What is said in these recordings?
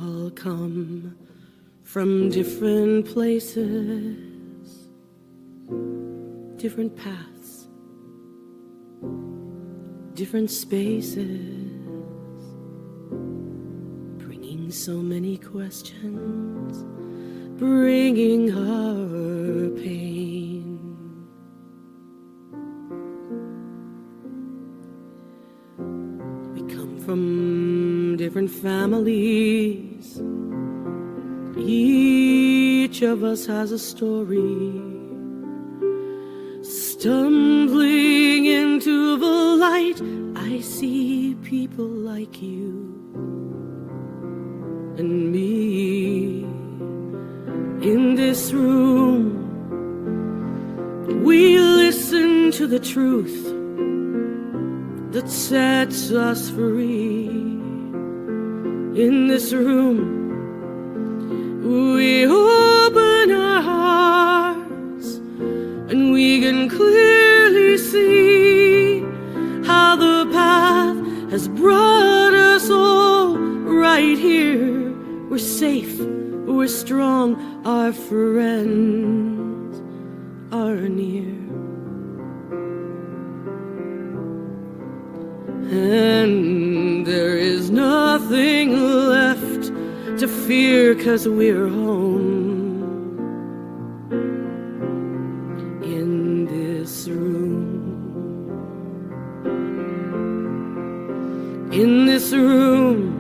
all come from different places, different paths, different spaces, bringing so many questions, bringing our pain. We come from different families. Each of us has a story. Stumbling into the light, I see people like you and me. In this room, we listen to the truth that sets us free. In this room, we open our hearts and we can clearly see how the path has brought us all right here. We're safe, we're strong, our friends are near. And there is nothing left to fear, 'cause we're home in this room. In this room,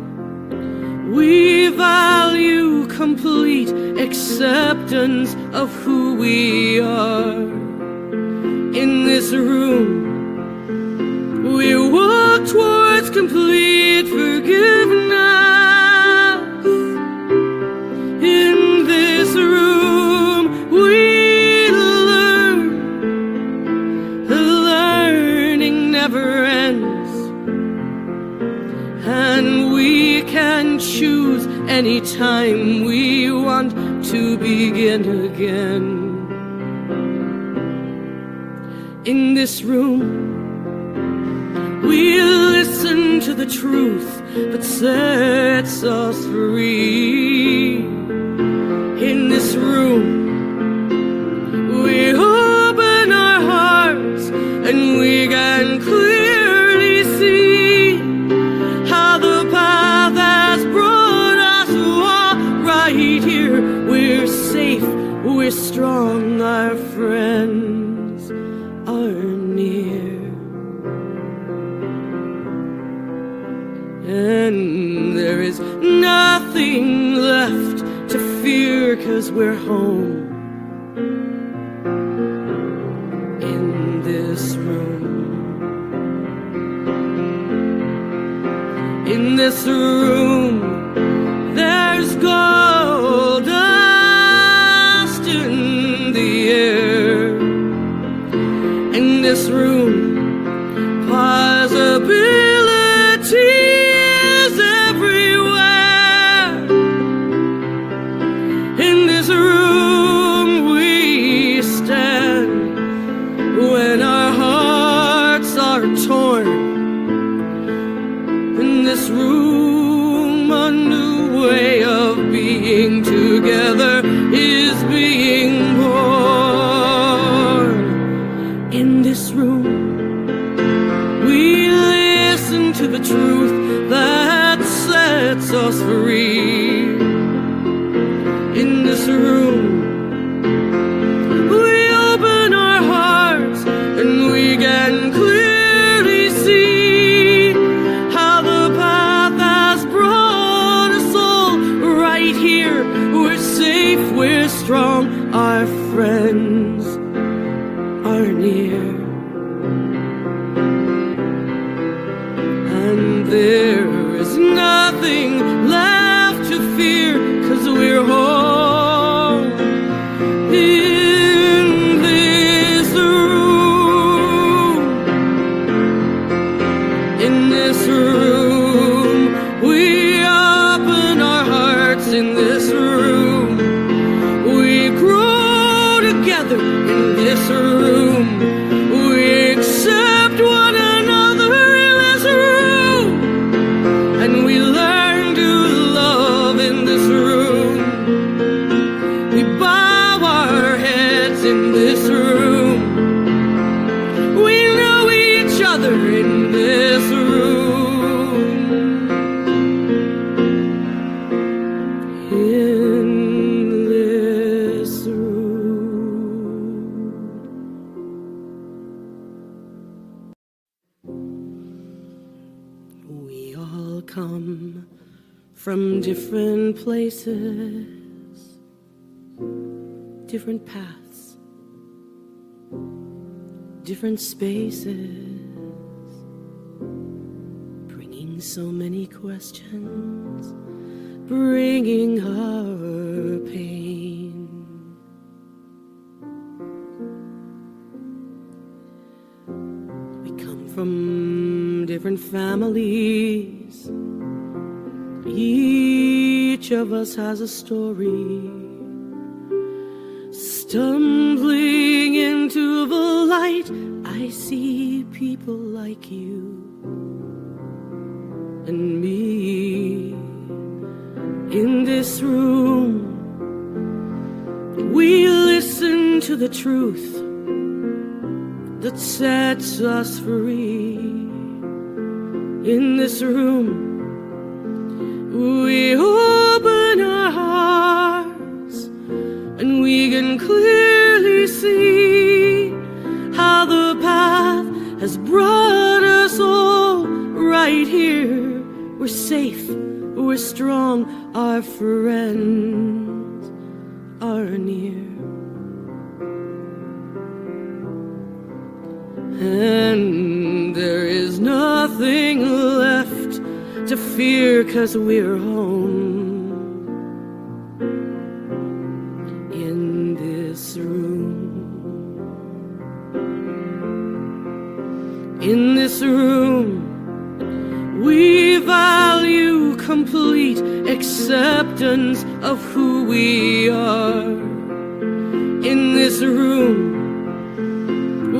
we value complete acceptance of who we are. In this room, we walk towards complete forgiveness. In this room, we learn. The learning never ends. And we can choose anytime we want to begin again. In this room, we listen to the truth that sets us free. In this room, we open our hearts and we can clearly see how the path has brought us all right here. We're safe, we're strong, our friends are near. And there is nothing left to fear, 'cause we're home in this room. In this room, there's gold dust in the air. In this room, possibility everywhere. In this room we stand when our hearts are torn. In this room, a new way of being together is being born. In this room, we listen to the truth that sets us free. In this room, we open our hearts and we can clearly see how the path has brought us all right here. We're safe, we're strong, our friends are near. And there is nothing left to fear, 'cause we're home in this room. In this room, we open our hearts. In this room, we grow together. In this room, we accept one another. And we learn to come from different places, different paths, different spaces, bringing so many questions, bringing our pain. We come from different families. Each of us has a story. Stumbling into the light, I see people like you and me. In this room, we listen to the truth that sets us free. In this room, we open our hearts and we can clearly see how the path has brought us all right here. We're safe, we're strong, our friends are near. And there is nothing left to fear, 'cause we're home in this room. In this room, we value complete acceptance of who we are. In this room,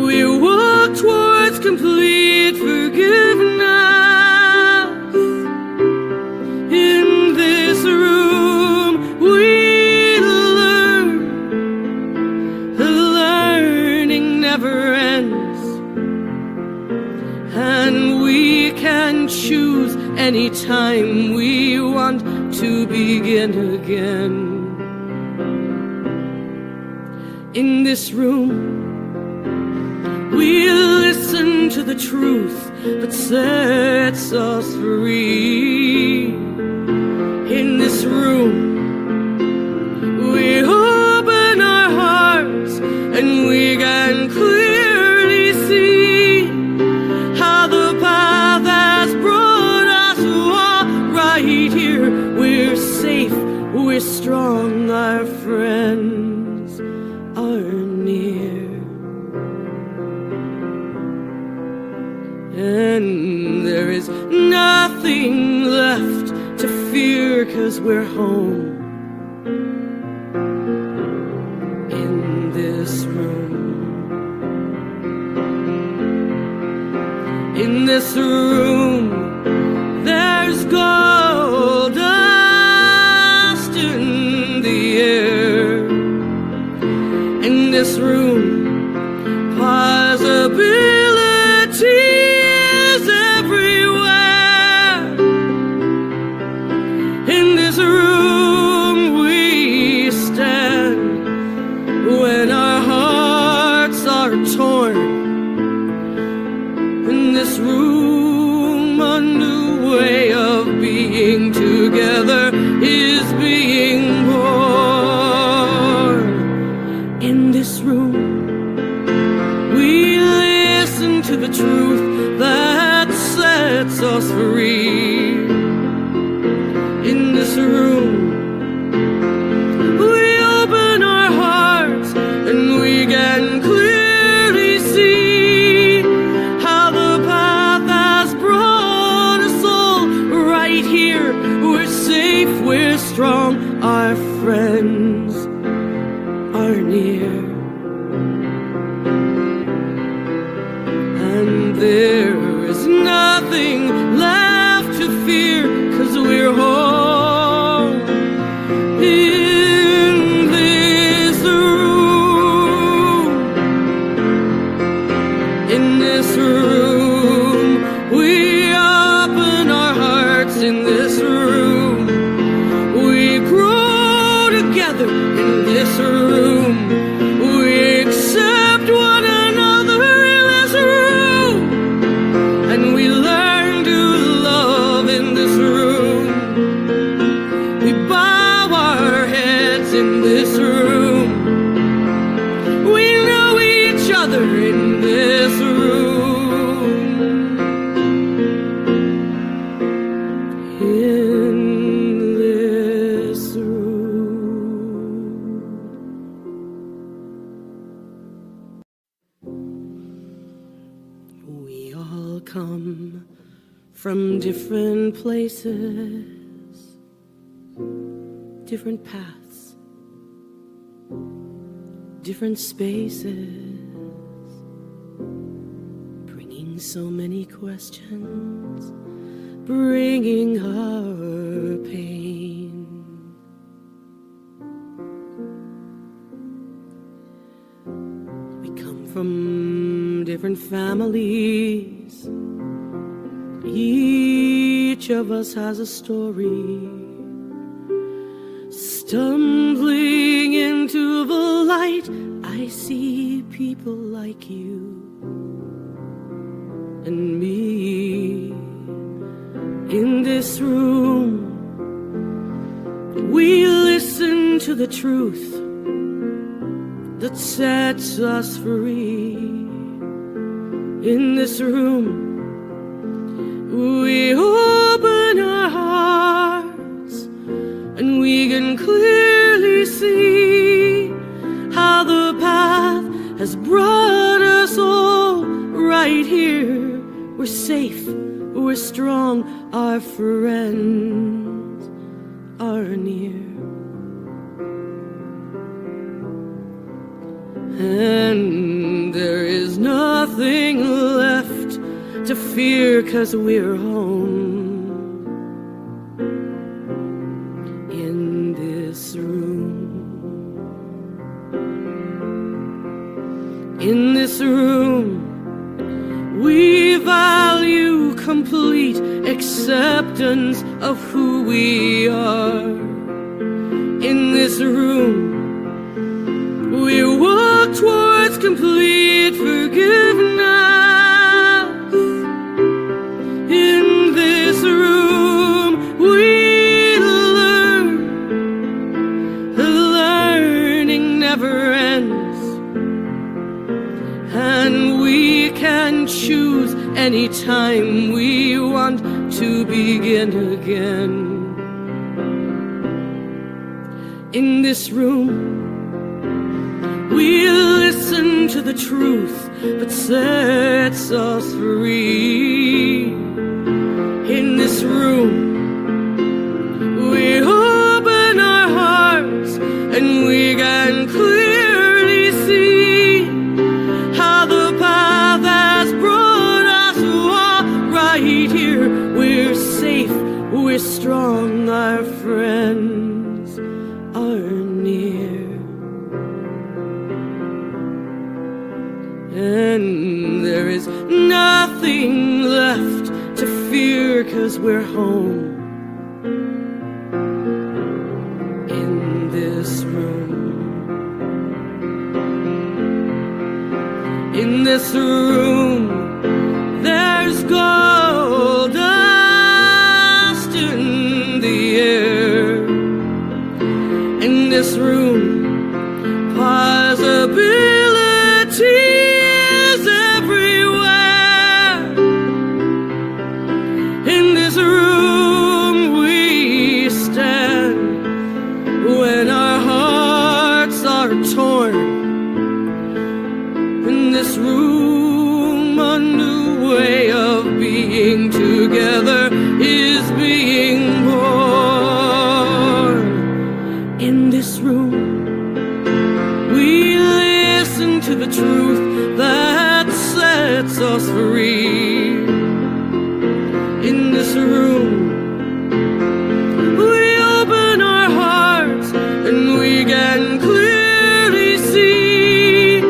we walk towards complete forgiveness. In this room, we learn. The learning never ends. And we can choose anytime we want to begin again. In this room, we listen to the truth that sets us free. In this room, we open our hearts and we can clearly see how the path has brought us all right here. We're safe, we're strong, our friends are near. And there is nothing left to fear, 'cause we're home in this room. In this room, there's gold dust in the air. In this room, possibilities everywhere. In this room we stand when our hearts are torn. In this room, a new way of being together is being born. In this room, we listen to the truth that sets us free. In this room, we open our hearts and we can clearly see how the path has brought us all right here. We're safe, we're strong, our friends are near. And there is nothing left to fear, 'cause we're home in this room. In this room, we open our hearts. In this room, we grow together. In this room, we accept one another. In this room, and we learn to love in this from different places, different paths, different spaces, bringing so many questions, bringing our pain. We come from different families. Each of us has a story. Stumbling into the light, I see people like you and me. In this room, we listen to the truth that sets us free. In this room, we open our hearts and we can clearly see how the path has brought us all right here. We're safe, we're strong, our friends are near. And there is nothing left to fear, 'cause we're home in this room. In this room, we value complete acceptance of who we are. In this room, we walk towards complete forgiveness. In this room, we learn. Learning never ends. And we can choose anytime we want to begin again. In this room, we listen to the truth that sets us free. In this room, we open our hearts and we can clearly see how the path has brought us all right here. We're safe, we're strong, our friends are near. And there is nothing left to fear, 'cause we're home in this room. In this room, there's gold dust in the air. In this room, possibilities everywhere. In this room we stand when our hearts are torn. In this room, a new way of being together is being born. In this room, we listen to the truth that sets us free. In this room, we open our hearts and we can clearly see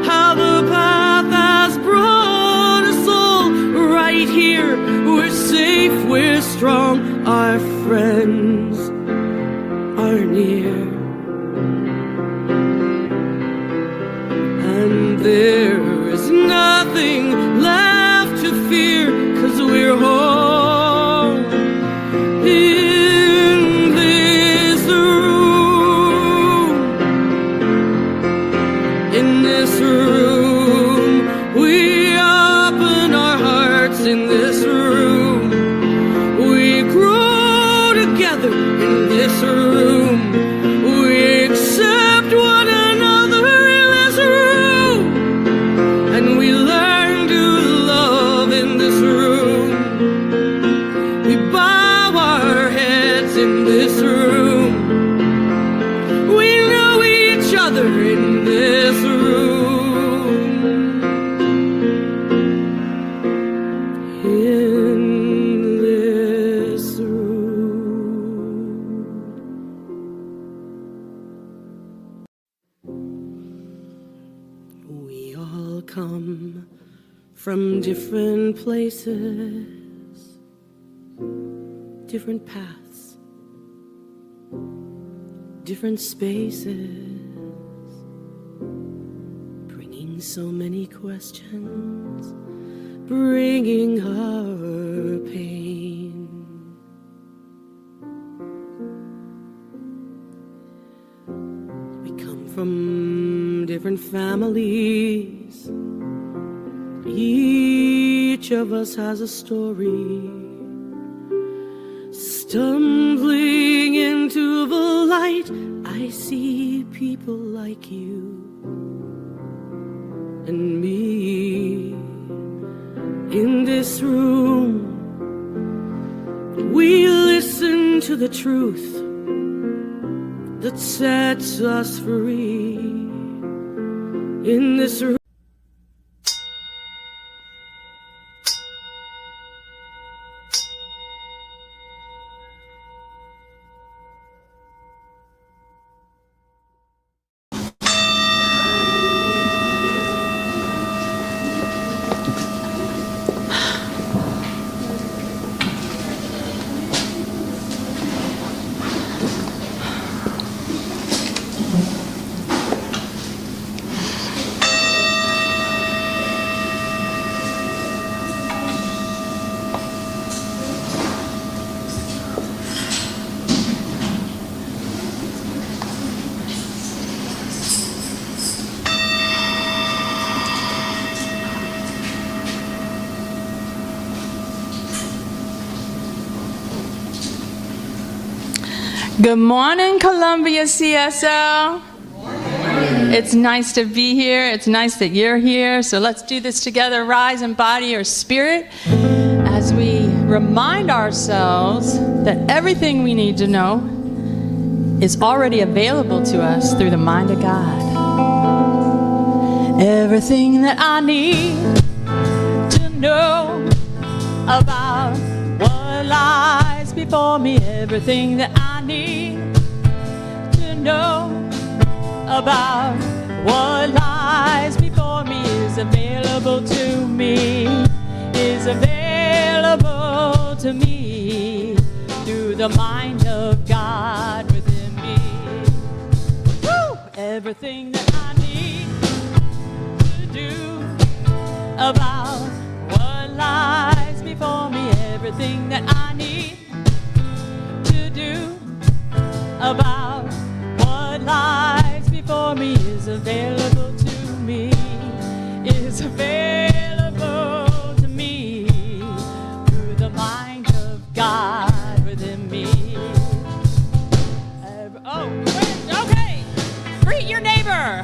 how the path has brought us all right here. We're safe, we're strong, our friends are near. And there is nothing left to fear, 'cause we're home in this room. In this room, we open our hearts. In this room, we grow together from different places, different paths, different spaces, bringing so many questions, bringing her pain. We come from different families. Each of us has a story. Stumbling into the light, I see people like you and me. In this room, we listen to the truth that sets us free. In this room, Good morning, Columbia CSL. It's nice to be here. It's nice that you're here. So let's do this together. Rise in body or spirit as we remind ourselves that everything we need to know is already available to us through the mind of God. Everything that I need to know about what lies before me, everything that I need to know about what lies before me is available to me, is available to me through the mind of God within me. Woo! Everything that I need to do about what lies before me, everything that I need to do about what lies before me is available to me, is available to me through the mind of God within me. Okay, greet your neighbor.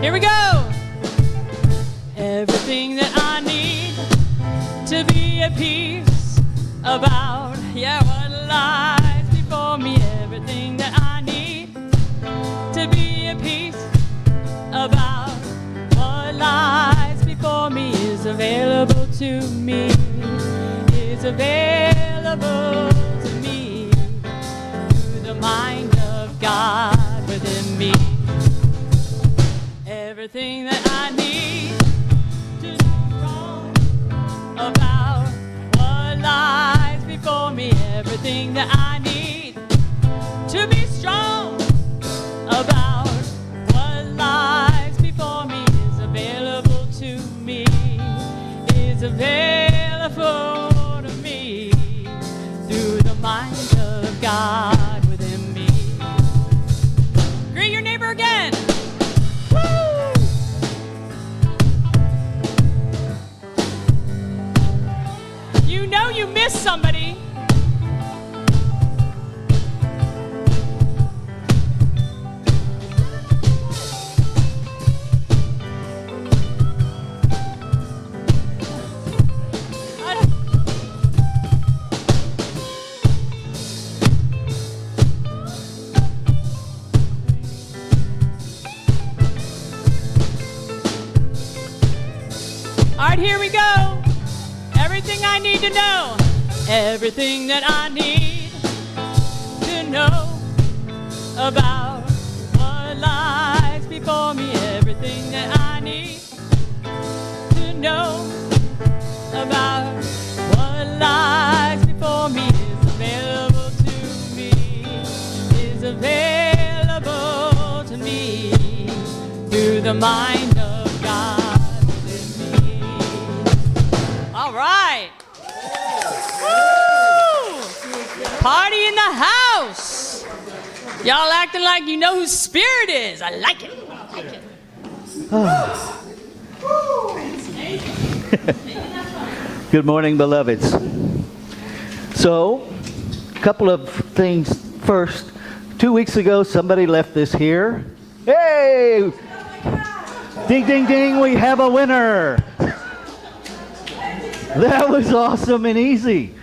Here we go. Everything that I need to be at peace about, what lies before me. Everything that I need to be at peace about what lies before me is available to me, is available to me through the mind of God within me. Everything that I need to know about what lies before me, everything that I need to be strong about what lies before me is available to me, is available to me through the mind of God within me. Greet your neighbor again. You know you missed somebody. right, here we go. Everything I need to know. Everything that I need to know about what lies before me. Everything that I need to know about what lies before me is available to me, is available to me through the mind of God within me. All right. Woo! Party in the house. Y'all acting like you know who Spirit is. I like it. I like it. Good morning, beloveds. So, a couple of things first. 2 weeks ago, somebody left this here. Hey! Ding, ding, ding, we have a winner. That was awesome and easy.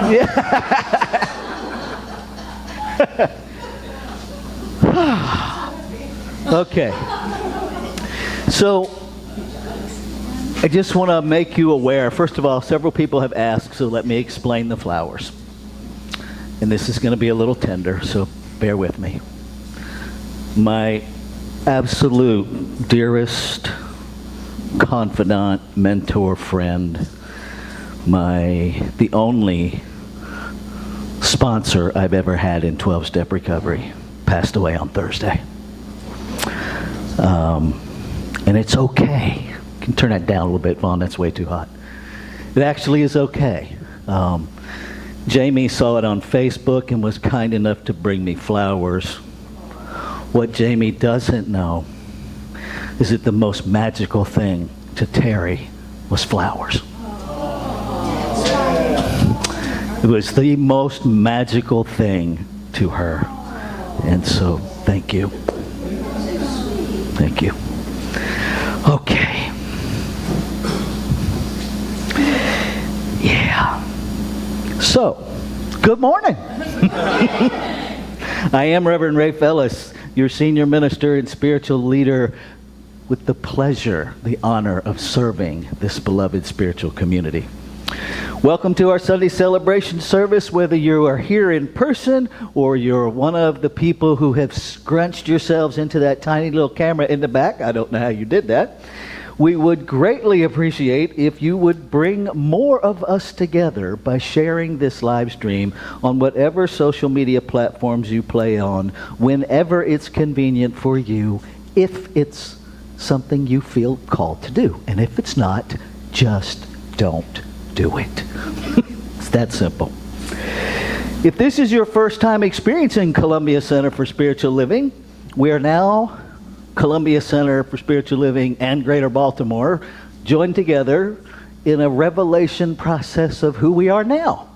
Yeah. Okay. So, I just want to make you aware. First of all, several people have asked, so let me explain the flowers. And this is going to be a little tender, so bear with me. My absolute dearest confidant, mentor, friend, the only sponsor I've ever had in 12-step recovery, passed away on Thursday. And it's okay. You can turn that down a little bit, Vaughn, that's way too hot. It actually is okay. Jami saw it on Facebook and was kind enough to bring me flowers. What Jami doesn't know is that the most magical thing to Terry was flowers. It was the most magical thing to her. And so, thank you. Thank you. Okay. Yeah. So, good morning. I am Reverend Ray Fellis, your senior minister and spiritual leader, with the pleasure, the honor of serving this beloved spiritual community. Welcome to our Sunday celebration service, whether you are here in person or you're one of the people who have scrunched yourselves into that tiny little camera in the back. I don't know how you did that. We would greatly appreciate if you would bring more of us together by sharing this live stream on whatever social media platforms you play on, whenever it's convenient for you, if it's something you feel called to do. And if it's not, just don't do it. It's that simple. If this is your first time experiencing Columbia Center for Spiritual Living, we are now Columbia Center for Spiritual Living and Greater Baltimore joined together in a revelation process of who we are now.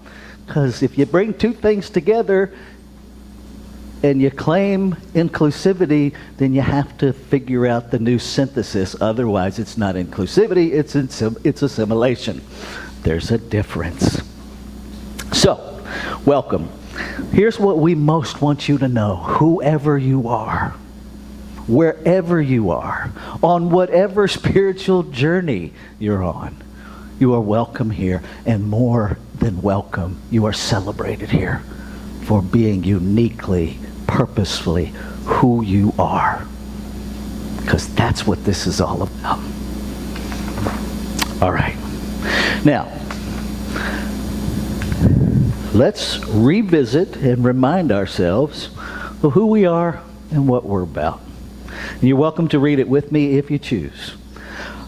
Because if you bring two things together and you claim inclusivity, then you have to figure out the new synthesis. Otherwise, it's not inclusivity, it's assimilation. There's a difference. So, welcome. Here's what we most want you to know. Whoever you are, wherever you are, on whatever spiritual journey you're on, you are welcome here, and more than welcome, you are celebrated here for being uniquely, purposefully who you are. Because that's what this is all about. All right. Now, let's revisit and remind ourselves of who we are and what we're about. And you're welcome to read it with me if you choose.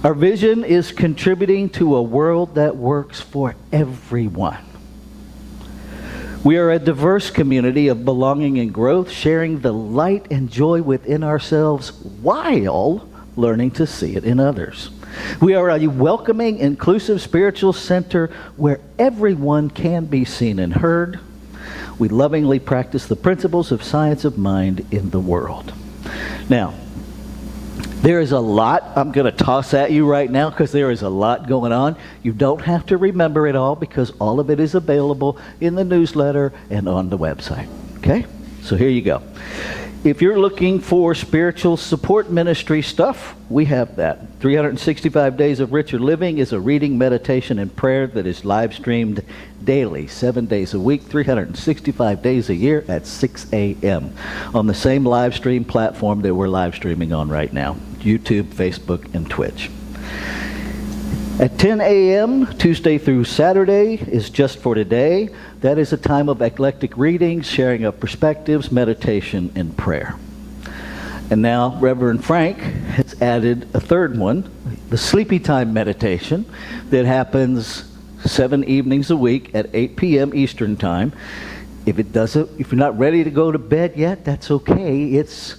Our vision is contributing to a world that works for everyone. We are a diverse community of belonging and growth, sharing the light and joy within ourselves while learning to see it in others. We are a welcoming, inclusive spiritual center where everyone can be seen and heard. We lovingly practice the principles of science of mind in the world. Now, there is a lot I'm going to toss at you right now because there is a lot going on. You don't have to remember it all because all of it is available in the newsletter and on the website. Okay? So here you go. If you're looking for spiritual support ministry stuff, we have that. 365 Days of Richer Living is a reading, meditation, and prayer that is live streamed daily, 7 days a week, 365 days a year at 6 a.m. on the same live stream platform that we're live streaming on right now, YouTube, Facebook, and Twitch. At 10 a.m., Tuesday through Saturday, is Just for Today. That is a time of eclectic readings, sharing of perspectives, meditation, and prayer. And now Reverend Frank has added a third one, the Sleepy Time Meditation, that happens 7 evenings a week at 8 p.m. Eastern Time. If you're not ready to go to bed yet, that's okay. It's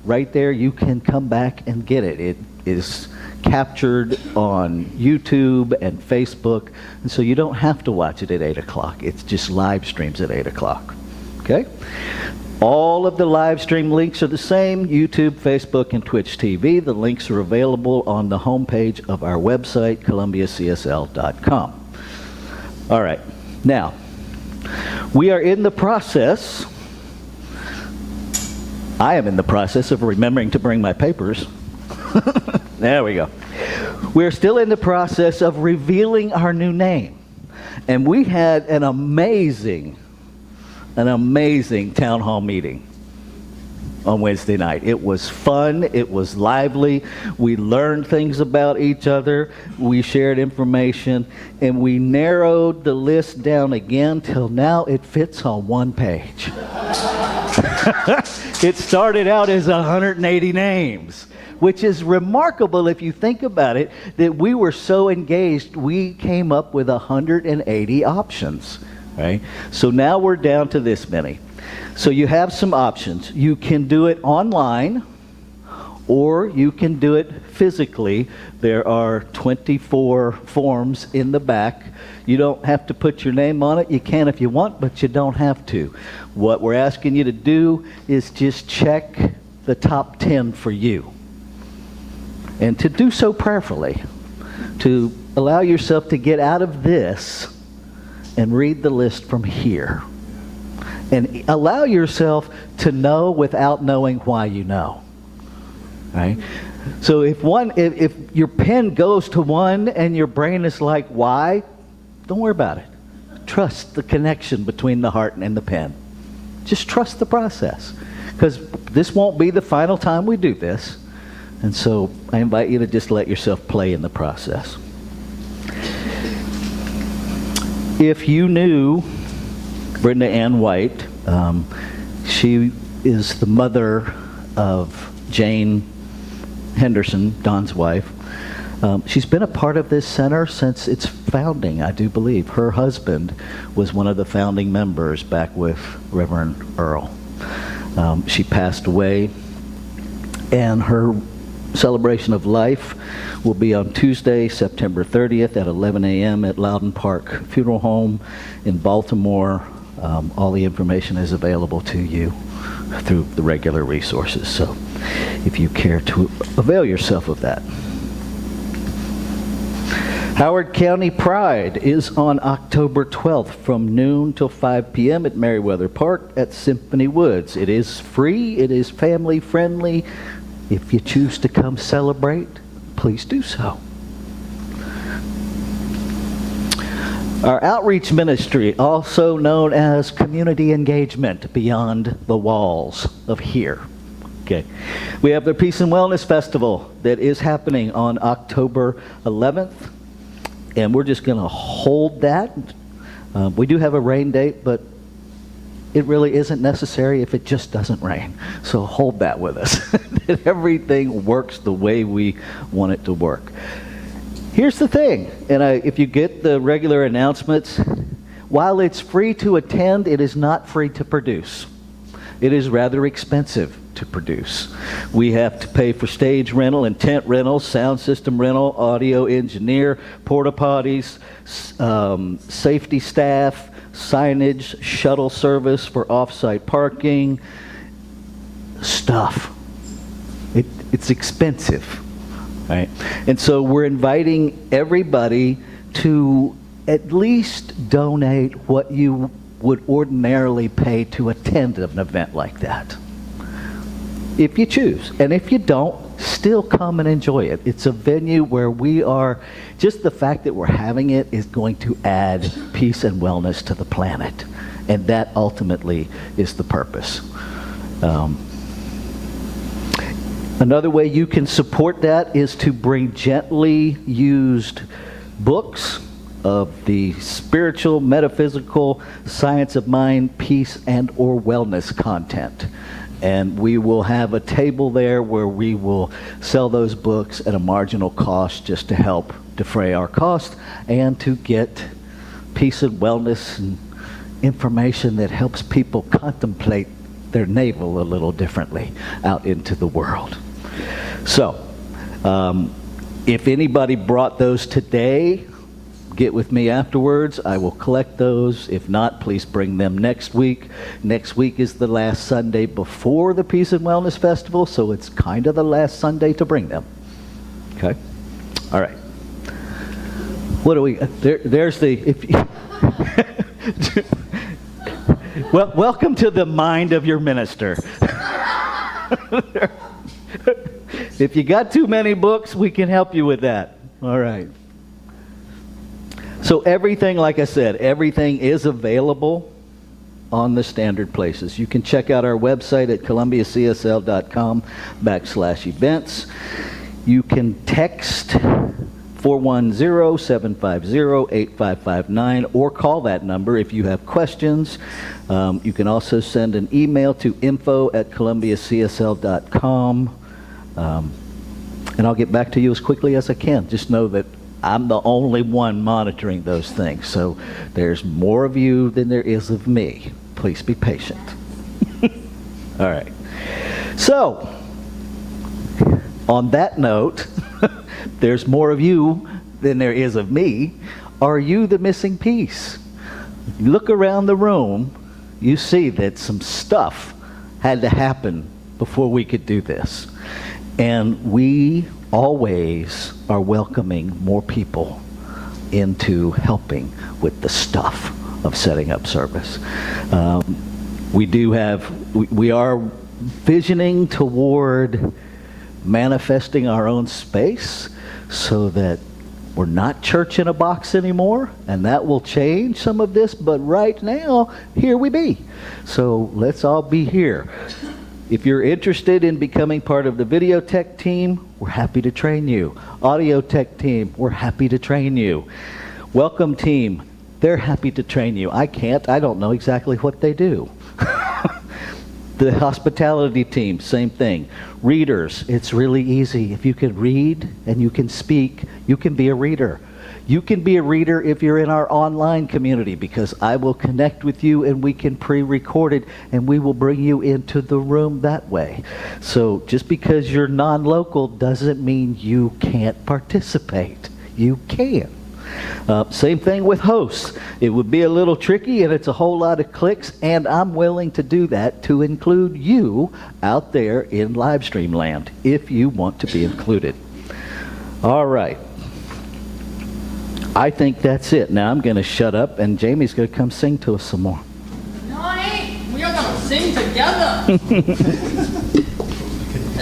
right there. You can come back and get it. It is captured on YouTube and Facebook, and so you don't have to watch it at 8 o'clock. It's just live streams at 8 o'clock. Okay? All of the live stream links are the same, YouTube, Facebook, and Twitch TV. The links are available on the homepage of our website, columbiacsl.com. All right. Now, we are in the process, I am in the process of remembering to bring my papers. There we go. We're still in the process of revealing our new name. And we had an amazing town hall meeting on Wednesday night. It was fun. It was lively. We learned things about each other. We shared information. And we narrowed the list down again till now it fits on one page. It started out as 180 names, which is remarkable if you think about it, that we were so engaged, we came up with 180 options, right? So now we're down to this many. So you have some options. You can do it online, or you can do it physically. There are 24 forms in the back. You don't have to put your name on it. You can if you want, but you don't have to. What we're asking you to do is just check the top 10 for you. And to do so prayerfully, to allow yourself to get out of this and read the list from here. And allow yourself to know without knowing why you know. Right? So if your pen goes to one and your brain is like, why? Don't worry about it. Trust the connection between the heart and the pen. Just trust the process. Because this won't be the final time we do this. And so I invite you to just let yourself play in the process. If you knew Brenda Ann White, she is the mother of Jane Henderson, Don's wife. She's been a part of this center since its founding, I do believe. Her husband was one of the founding members back with Reverend Earl. She passed away, and her celebration of life will be on Tuesday, September 30th at 11 a.m. at Loudon Park Funeral Home in Baltimore. All the information is available to you through the regular resources. So if you care to avail yourself of that. Howard County Pride is on October 12th from noon till 5 p.m. at Meriwether Park at Symphony Woods. It is free. It is family friendly. If you choose to come celebrate, please do so. Our outreach ministry, also known as community engagement beyond the walls of here. Okay. We have the Peace and Wellness Festival that is happening on October 11th, and we're just going to hold that. We do have a rain date, but it really isn't necessary if it just doesn't rain. So hold that with us. That everything works the way we want it to work. Here's the thing, and if you get the regular announcements, while it's free to attend, it is not free to produce. It is rather expensive to produce. We have to pay for stage rental and tent rental, sound system rental, audio engineer, porta potties, safety staff, signage, shuttle service for off-site parking, stuff. It's expensive, right? And so we're inviting everybody to at least donate what you would ordinarily pay to attend an event like that. if you choose. And if you don't, still come and enjoy it. It's a venue where we are, just the fact that we're having it is going to add peace and wellness to the planet. And that ultimately is the purpose. Another way you can support that is to bring gently used books of the spiritual, metaphysical, science of mind, peace, and or wellness content. And we will have a table there where we will sell those books at a marginal cost just to help defray our cost and to get peace and wellness and information that helps people contemplate their navel a little differently out into the world. So, if anybody brought those today, get with me afterwards. I will collect those. If not, please bring them next week. Next week is the last Sunday before the Peace and Wellness Festival, so it's kind of the last Sunday to bring them. Okay? All right. What do we... there's the... If you, well, welcome to the mind of your minister. If you got too many books, we can help you with that. All right. So everything, like I said, everything is available on the standard places. You can check out our website at columbiacsl.com/events. You can text 410-750-8559 or call that number if you have questions. You can also send an email to info@columbiacsl.com. And I'll get back to you as quickly as I can. Just know that I'm the only one monitoring those things. So there's more of you than there is of me. Please be patient. All right. So, on that note, there's more of you than there is of me. Are you the missing piece? You look around the room, you see that some stuff had to happen before we could do this. And we always are welcoming more people into helping with the stuff of setting up service. We are visioning toward manifesting our own space so that we're not church in a box anymore, and that will change some of this, but right now, here we be. So let's all be here. If you're interested in becoming part of the video tech team, we're happy to train you. Audio tech team, we're happy to train you. Welcome team, they're happy to train you. I don't know exactly what they do. The hospitality team, same thing. Readers, it's really easy. If you can read and you can speak, you can be a reader. You can be a reader if you're in our online community, because I will connect with you and we can pre-record it and we will bring you into the room that way. So just because you're non-local doesn't mean you can't participate. You can. Same thing with hosts. It would be a little tricky and it's a whole lot of clicks, and I'm willing to do that to include you out there in live stream land if you want to be included. All right. I think that's it. Now I'm going to shut up and Jamie's going to come sing to us some more. No, I ain't. We are going to sing together.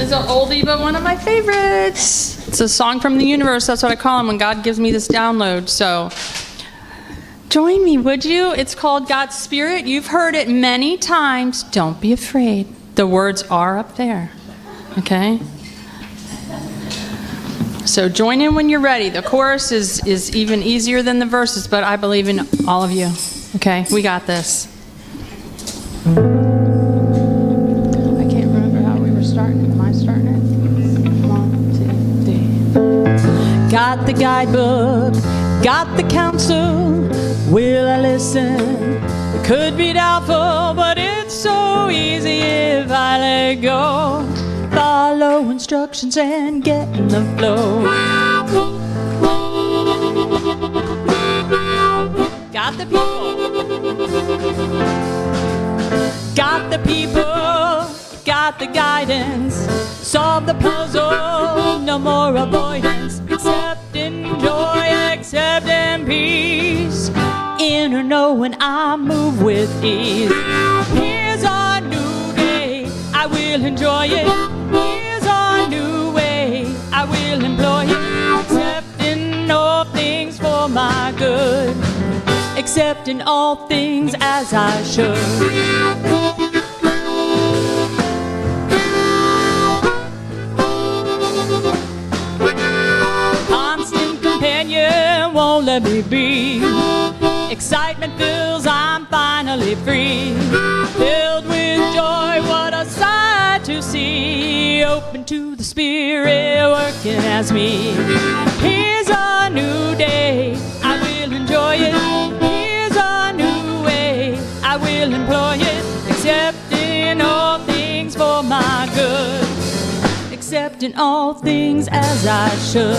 It's an oldie, but one of my favorites. It's a song from the universe. That's what I call them when God gives me this download. So join me, would you? It's called God's Spirit. You've heard it many times. Don't be afraid. The words are up there. Okay? So join in when you're ready. The chorus is even easier than the verses, but I believe in all of you. Okay? We got this. I can't remember how we were starting. Am I starting it? 1, 2, 3. Got the guidebook, got the counsel. Will I listen? It could be doubtful, but it's so easy if I let go. Follow instructions and get in the flow. Got the people. Got the people. Got the guidance. Solve the puzzle. No more avoidance. Accept in joy. Accept in peace. Inner knowing I move with ease. Here's our new day. I will. will enjoy it. Here's our new way, I will employ it. Accepting all things for my good, accepting all things as I should. Won't let me be. Excitement fills, I'm finally free. Filled with joy, what a sight to see. Open to the Spirit working as me. Here's a new day, I will enjoy it. Here's a new way, I will employ it. Accepting all things for my good, accepting all things as I should.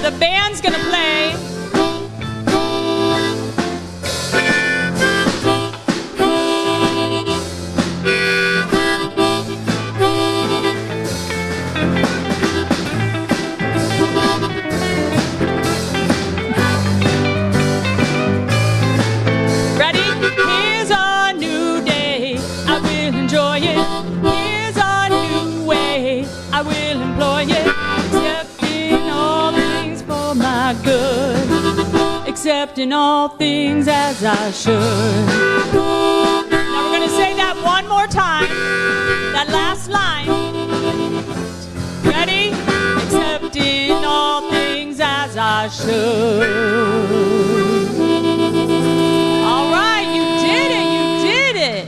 The band's gonna play. Ready? Here's a new day, I will enjoy it. Here's a new way, I will employ it. My good, accepting all things as I should. Now we're going to say that one more time, that last line. Ready? Accepting all things as I should. All right, you did it, you did it.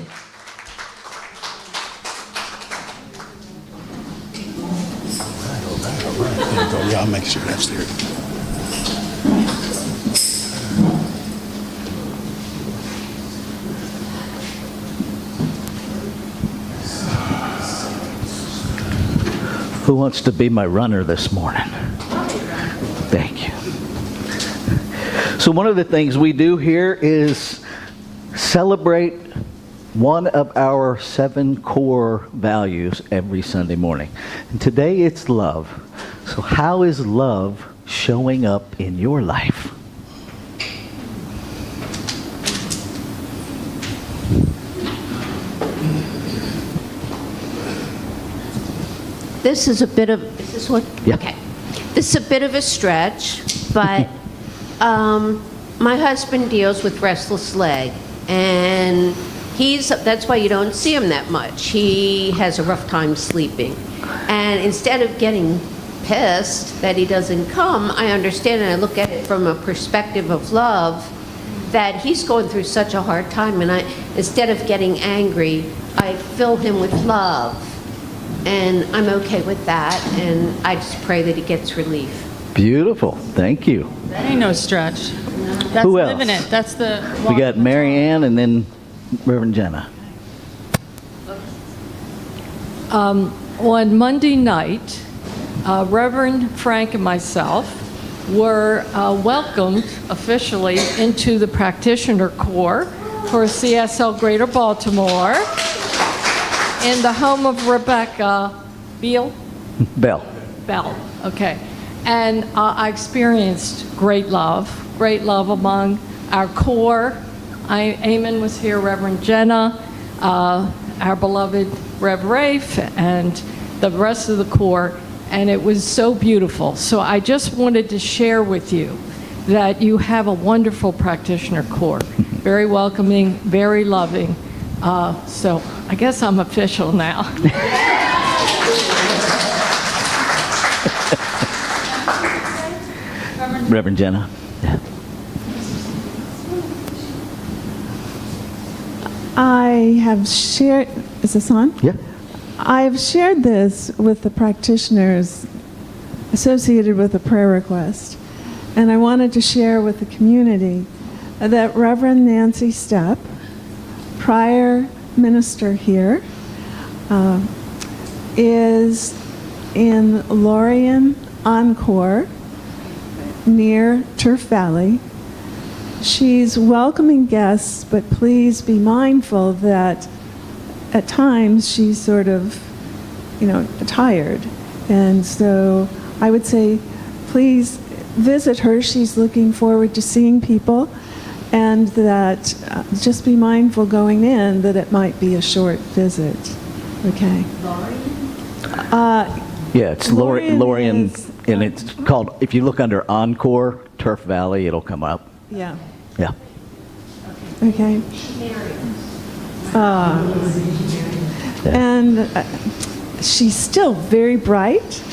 All right. There you go. Yeah, I'll make sure that's there. Who wants to be my runner this morning? Thank you. So one of the things we do here is celebrate one of our 7 core values every Sunday morning. And today it's love. So how is love showing up in your life? This is a bit of, is this what? Yeah. Okay. This is a bit of a stretch, but my husband deals with restless leg, and that's why you don't see him that much. He has a rough time sleeping. And instead of getting pissed that he doesn't come, I understand and I look at it from a perspective of love, that he's going through such a hard time, and instead of getting angry, I fill him with love. And I'm okay with that, and I just pray that he gets relief. Beautiful. Thank you. That ain't no stretch. That's Who else? living it. That's the... We got Mary Ann and then Reverend Jenna. On Monday night, Reverend Frank and myself were welcomed officially into the Practitioner Corps for CSL Greater Baltimore in the home of Rebecca Bell. Bell, okay. And I experienced great love among our core. Eamon was here, Reverend Jenna, our beloved Rev Rafe, and the rest of the core, and it was so beautiful. So I just wanted to share with you that you have a wonderful practitioner corps, very welcoming, very loving. So I guess I'm official now. Reverend Jenna. Yeah. I have shared, is this on? Yeah. I've shared this with the practitioners associated with a prayer request, and I wanted to share with the community that Reverend Nancy Stepp, prior minister here, is in Lorien Encore near Turf Valley. She's welcoming guests, but please be mindful that at times she's sort of, tired. And so I would say, please visit her. She's looking forward to seeing people. and that just be mindful going in that it might be a short visit. Okay. Yeah, it's Lorien Lorien, is, and it's called, if you look under Encore, Turf Valley, it'll come up. Yeah. Yeah. Okay. And she's still very bright.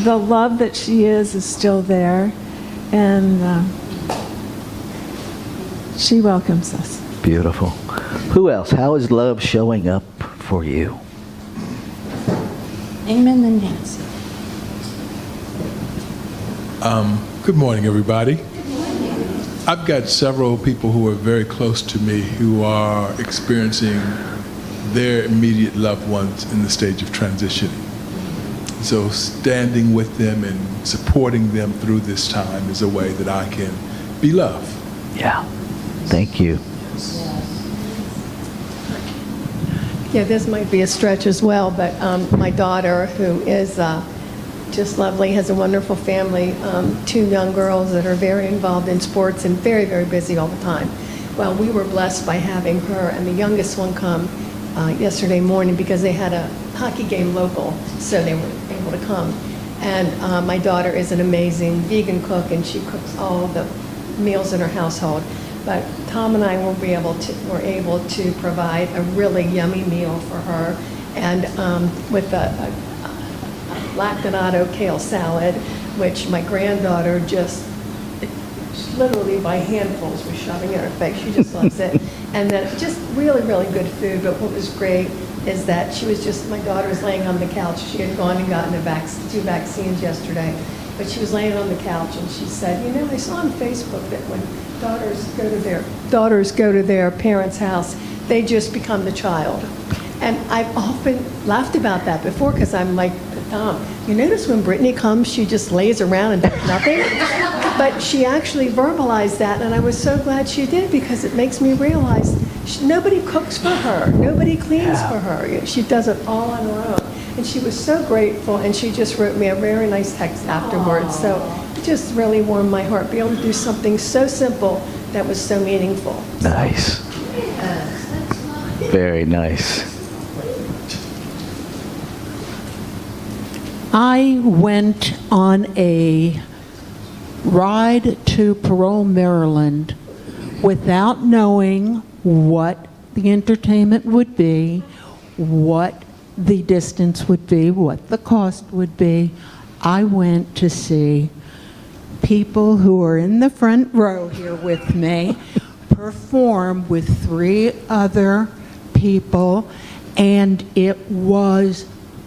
The love that she is still there. And she welcomes us. Beautiful. Who else? How is love showing up for you? Amen and Nancy. Good morning, everybody. I've got several people who are very close to me who are experiencing their immediate loved ones in the stage of transitioning. So standing with them and supporting them through this time is a way that I can be love. Yeah. Thank you. Yeah, this might be a stretch as well, but my daughter, who is just lovely, has a wonderful family, 2 young girls that are very involved in sports and very, very busy all the time. Well, we were blessed by having her and the youngest one come yesterday morning because they had a hockey game local, so they were able to come. And my daughter is an amazing vegan cook, and she cooks all the meals in her household. But Tom and I were able to provide a really yummy meal for her, and with a lactinato kale salad, which my granddaughter just literally by handfuls was shoving in her face. She just loves it. And then just really, really good food. But what was great is that my daughter was laying on the couch. She had gone and gotten 2 vaccines yesterday. But she was laying on the couch and she said, you know, I saw on Facebook that when daughters go to their parents' house, they just become the child. And I've often laughed about that before because I'm like, Tom, you notice when Brittany comes, she just lays around and does nothing? But she actually verbalized that, and I was so glad she did because it makes me realize nobody cooks for her. Nobody cleans for her. She does it all on her own. And she was so grateful, and she just wrote me a very nice text afterwards. So it just really warmed my heart, be able to do something so simple that was so meaningful. Nice. Very nice. I went on a ride to Parole, Maryland without knowing what the entertainment would be, what the distance would be, what the cost would be. I went to see people who are in the front row here with me perform with 3 other people, and it was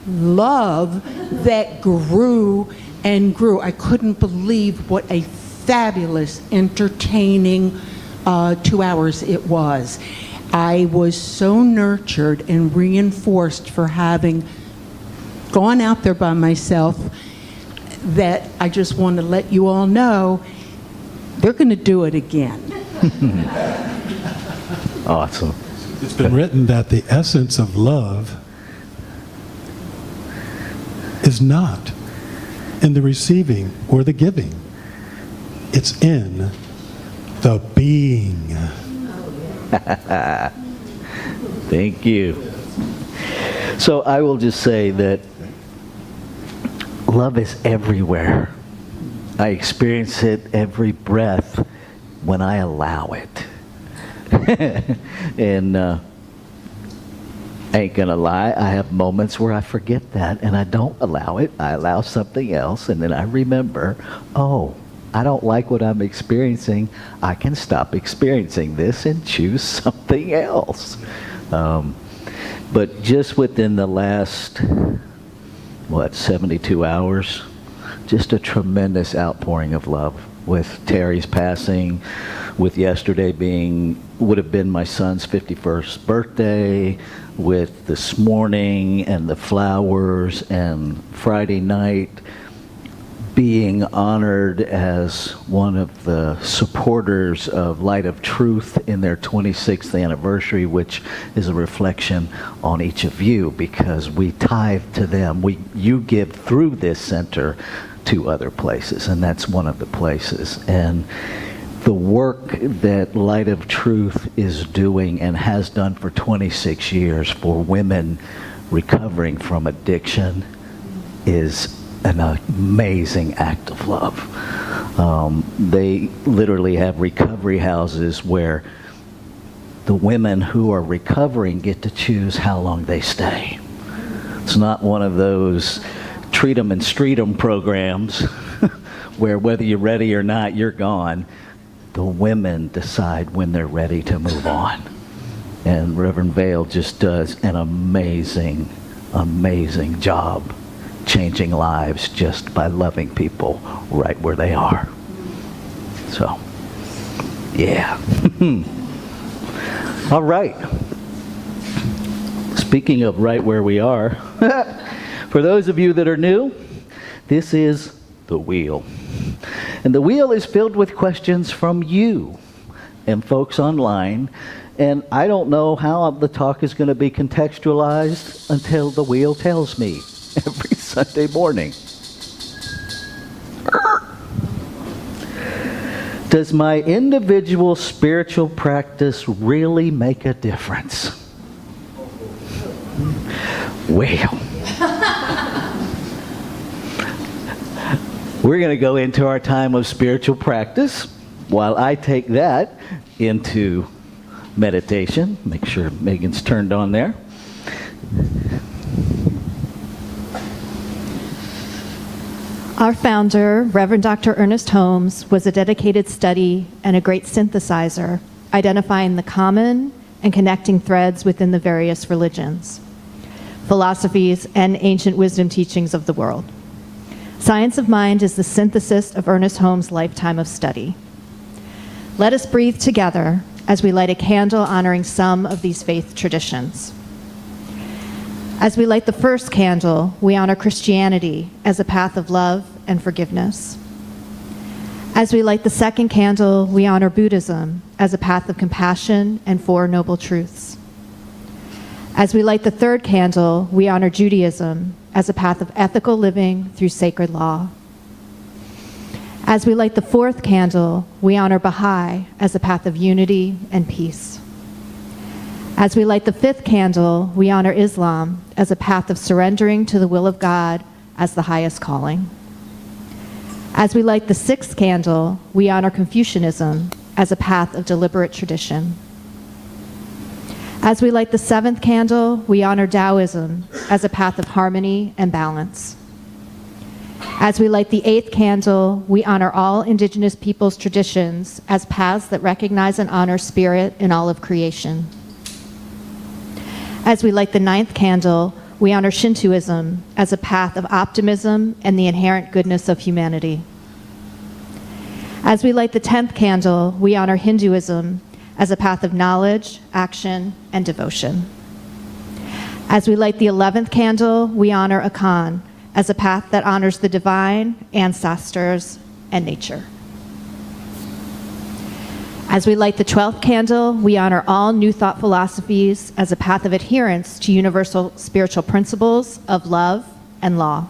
love that grew and grew. I couldn't believe what a fabulous, entertaining 2 hours it was. I was so nurtured and reinforced for having gone out there by myself that I just want to let you all know they're going to do it again. Awesome. It's been written that the essence of love is not in the receiving or the giving. It's in the being. Thank you. So I will just say that love is everywhere. I experience it every breath when I allow it. And I ain't gonna lie, I have moments where I forget that and I don't allow it. I allow something else, and then I remember, oh, I don't like what I'm experiencing. I can stop experiencing this and choose something else. But just within the last, 72 hours, just a tremendous outpouring of love. With Terry's passing, with yesterday would have been my son's 51st birthday, with this morning and the flowers, and Friday night being honored as one of the supporters of Light of Truth in their 26th anniversary, which is a reflection on each of you, because we tithe to them. You give through this center to other places, and that's one of the places. And the work that Light of Truth is doing and has done for 26 years for women recovering from addiction is an amazing act of love. They literally have recovery houses where the women who are recovering get to choose how long they stay. It's not one of those treat 'em and street 'em programs where whether you're ready or not, you're gone. The women decide when they're ready to move on. And Reverend Vale just does an amazing, amazing job changing lives just by loving people right where they are. So, yeah. All right. Speaking of right where we are, for those of you that are new, this is the wheel. And the wheel is filled with questions from you and folks online. And I don't know how the talk is going to be contextualized until the wheel tells me every Sunday morning. Does my individual spiritual practice really make a difference? Well, we're going to go into our time of spiritual practice while I take that into meditation. Make sure Megan's turned on there. Our founder, Reverend Dr. Ernest Holmes, was a dedicated study and a great synthesizer, identifying the common and connecting threads within the various religions, philosophies, and ancient wisdom teachings of the world. Science of Mind is the synthesis of Ernest Holmes' lifetime of study. Let us breathe together as we light a candle honoring some of these faith traditions. As we light the first candle, we honor Christianity as a path of love and forgiveness. As we light the second candle, we honor Buddhism as a path of compassion and Four Noble Truths. As we light the third candle, we honor Judaism as a path of ethical living through sacred law. As we light the fourth candle, we honor Baha'i as a path of unity and peace. As we light the fifth candle, we honor Islam as a path of surrendering to the will of God as the highest calling. As we light the sixth candle, we honor Confucianism as a path of deliberate tradition. As we light the seventh candle, we honor Taoism as a path of harmony and balance. As we light the eighth candle, we honor all indigenous peoples' traditions as paths that recognize and honor spirit in all of creation. As we light the ninth candle, we honor Shintoism as a path of optimism and the inherent goodness of humanity. As we light the 10th candle, we honor Hinduism as a path of knowledge, action, and devotion. As we light the 11th candle, we honor Akan as a path that honors the divine, ancestors, and nature. As we light the 12th candle, we honor all New Thought philosophies as a path of adherence to universal spiritual principles of love and law.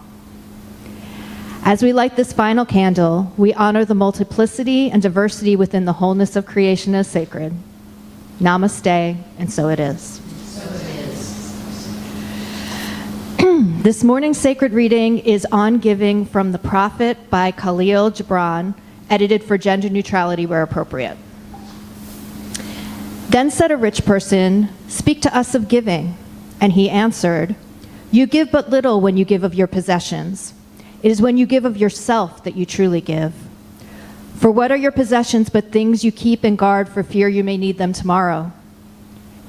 As we light this final candle, we honor the multiplicity and diversity within the wholeness of creation as sacred. Namaste, and so it is. This morning's sacred reading is On Giving from the Prophet by Khalil Gibran, edited for gender neutrality where appropriate. Then said a rich person, "Speak to us of giving." And he answered, "You give but little when you give of your possessions. It is when you give of yourself that you truly give. For what are your possessions but things you keep and guard for fear you may need them tomorrow?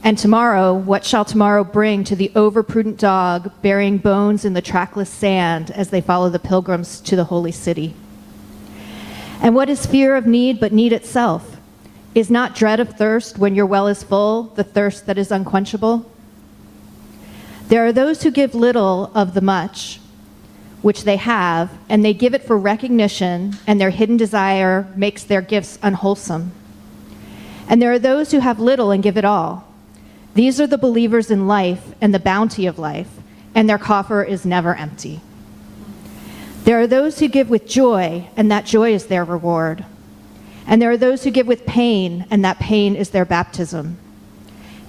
And tomorrow, what shall tomorrow bring to the overprudent dog burying bones in the trackless sand as they follow the pilgrims to the holy city? And what is fear of need but need itself? Is not dread of thirst when your well is full, the thirst that is unquenchable? There are those who give little of the much which they have, and they give it for recognition, and their hidden desire makes their gifts unwholesome. And there are those who have little and give it all. These are the believers in life and the bounty of life, and their coffer is never empty. There are those who give with joy, and that joy is their reward. And there are those who give with pain, and that pain is their baptism.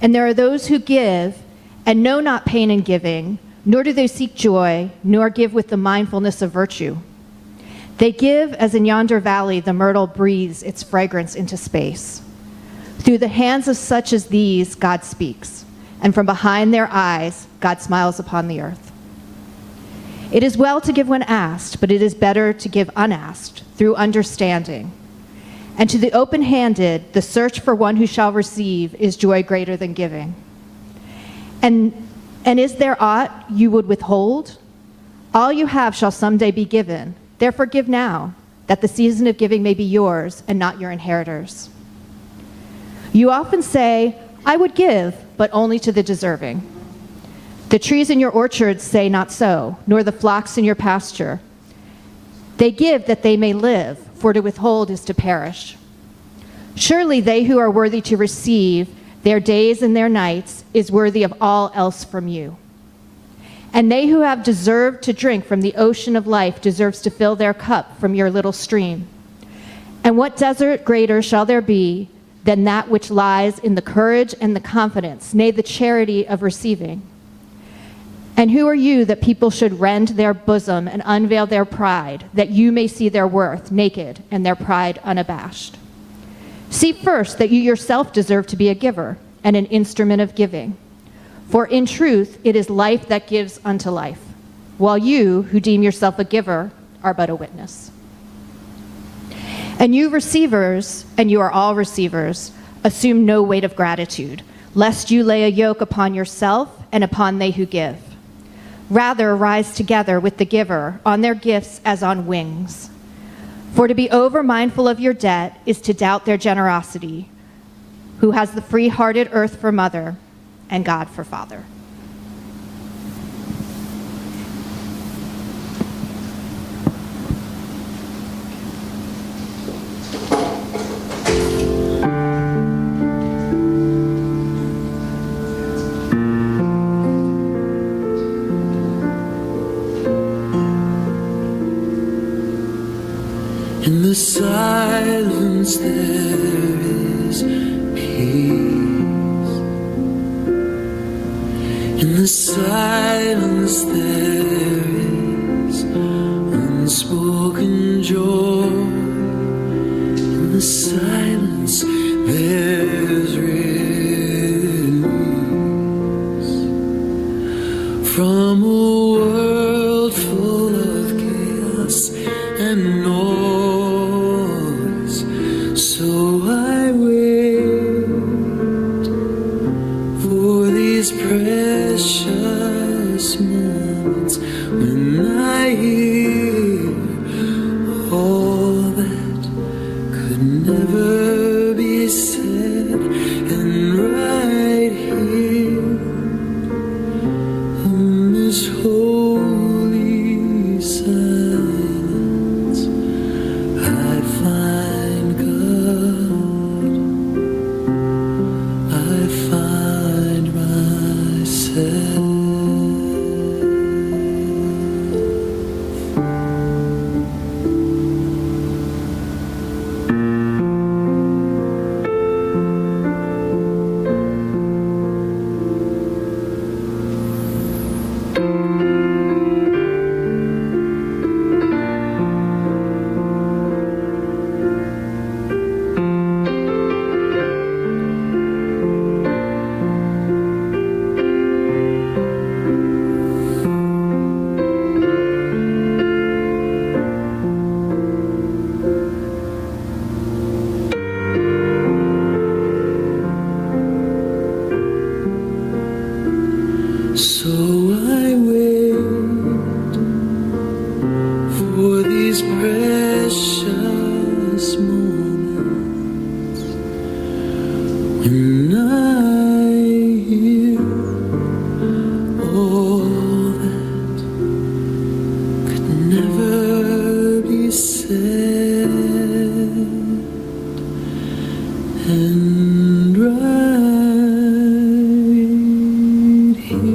And there are those who give and know not pain in giving, nor do they seek joy, nor give with the mindfulness of virtue. They give as in yonder valley the myrtle breathes its fragrance into space. Through the hands of such as these, God speaks, and from behind their eyes, God smiles upon the earth. It is well to give when asked, but it is better to give unasked, through understanding. And to the open-handed, the search for one who shall receive is joy greater than giving. And is there aught you would withhold? All you have shall someday be given. Therefore give now, that the season of giving may be yours and not your inheritors. You often say, I would give, but only to the deserving. The trees in your orchards say not so, nor the flocks in your pasture. They give that they may live, for to withhold is to perish. Surely they who are worthy to receive their days and their nights is worthy of all else from you. And they who have deserved to drink from the ocean of life deserves to fill their cup from your little stream. And what desert greater shall there be than that which lies in the courage and the confidence, nay, the charity of receiving? And who are you that people should rend their bosom and unveil their pride, that you may see their worth naked and their pride unabashed? See first that you yourself deserve to be a giver and an instrument of giving. For in truth, it is life that gives unto life, while you, who deem yourself a giver, are but a witness. And you receivers, and you are all receivers, assume no weight of gratitude, lest you lay a yoke upon yourself and upon they who give. Rather, rise together with the giver on their gifts as on wings. For to be over-mindful of your debt is to doubt their generosity, who has the free-hearted earth for mother and God for father. In the silence there is peace. In the silence there is unspoken joy. In the silence there's release from a world full of chaos and noise. So I wait for these precious moments when I hear all that could never be said, and right here in this holy silence I find God, I find myself. So I wait for these precious moments when I hear all that could never be said, and right here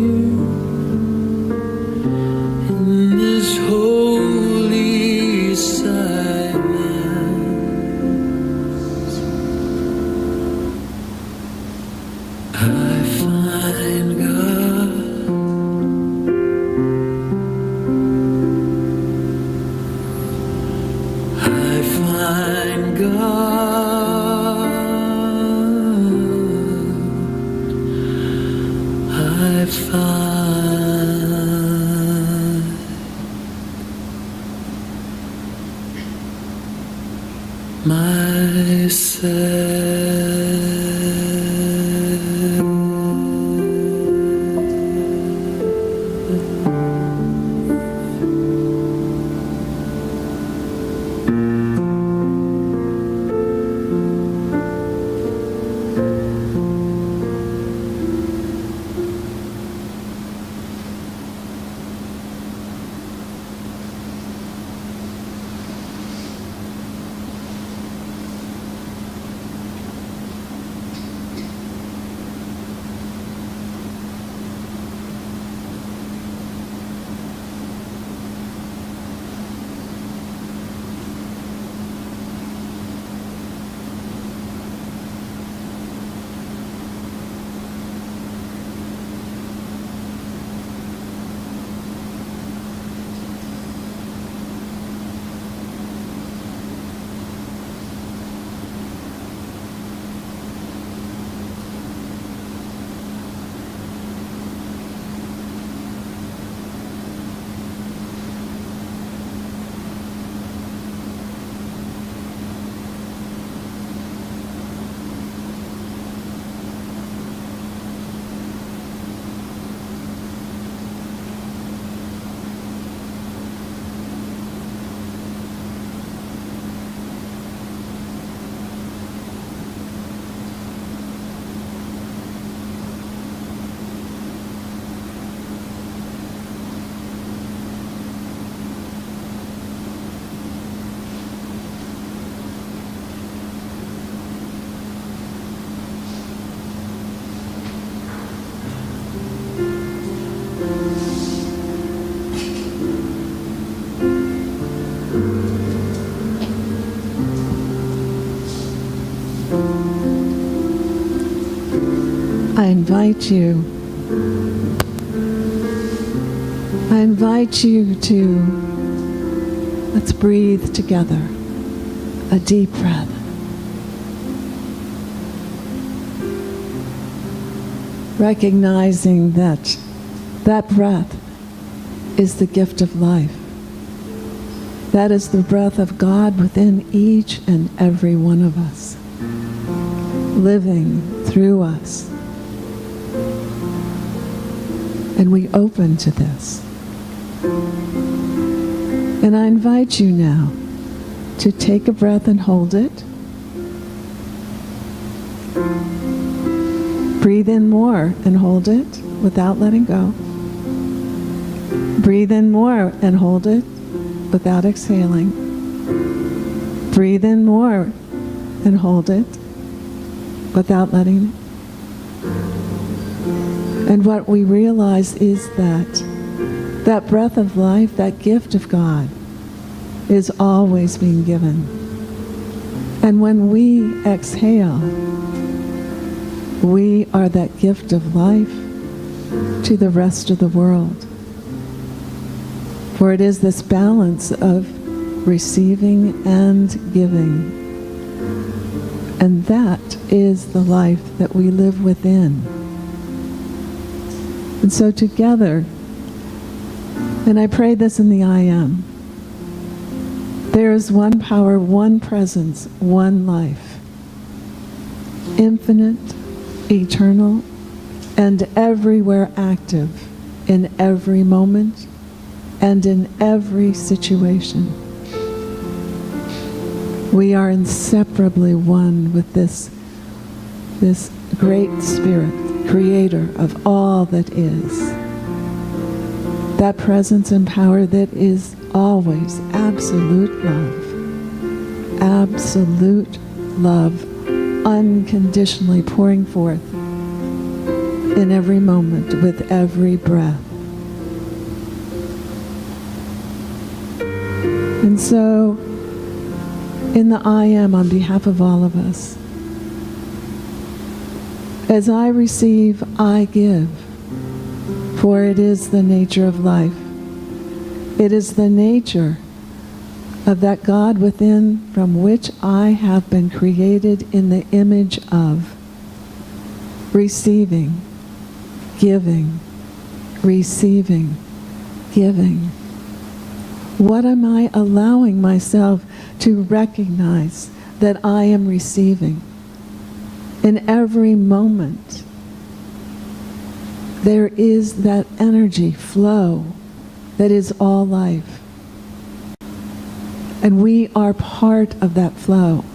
I invite you to, let's breathe together, a deep breath. Recognizing that that breath is the gift of life. That is the breath of God within each and every one of us, living through us. And we open to this. And I invite you now to take a breath and hold it. Breathe in more and hold it without letting go. Breathe in more and hold it without exhaling. Breathe in more and hold it without letting it. And what we realize is that that breath of life, that gift of God, is always being given. And when we exhale, we are that gift of life to the rest of the world. For it is this balance of receiving and giving. And that is the life that we live within. And so together, and I pray this in the I Am, there is one power, one presence, one life, infinite, eternal, and everywhere active, in every moment and in every situation. We are inseparably one with this great spirit, creator of all that is. That presence and power that is always absolute love, unconditionally pouring forth in every moment with every breath. And so, in the I Am, on behalf of all of us, as I receive, I give, for it is the nature of life. It is the nature of that God within, from which I have been created in the image of, receiving, giving, receiving, giving? What am I allowing myself to recognize that I am receiving? In every moment, there is that energy flow that is all life. And we are part of that flow.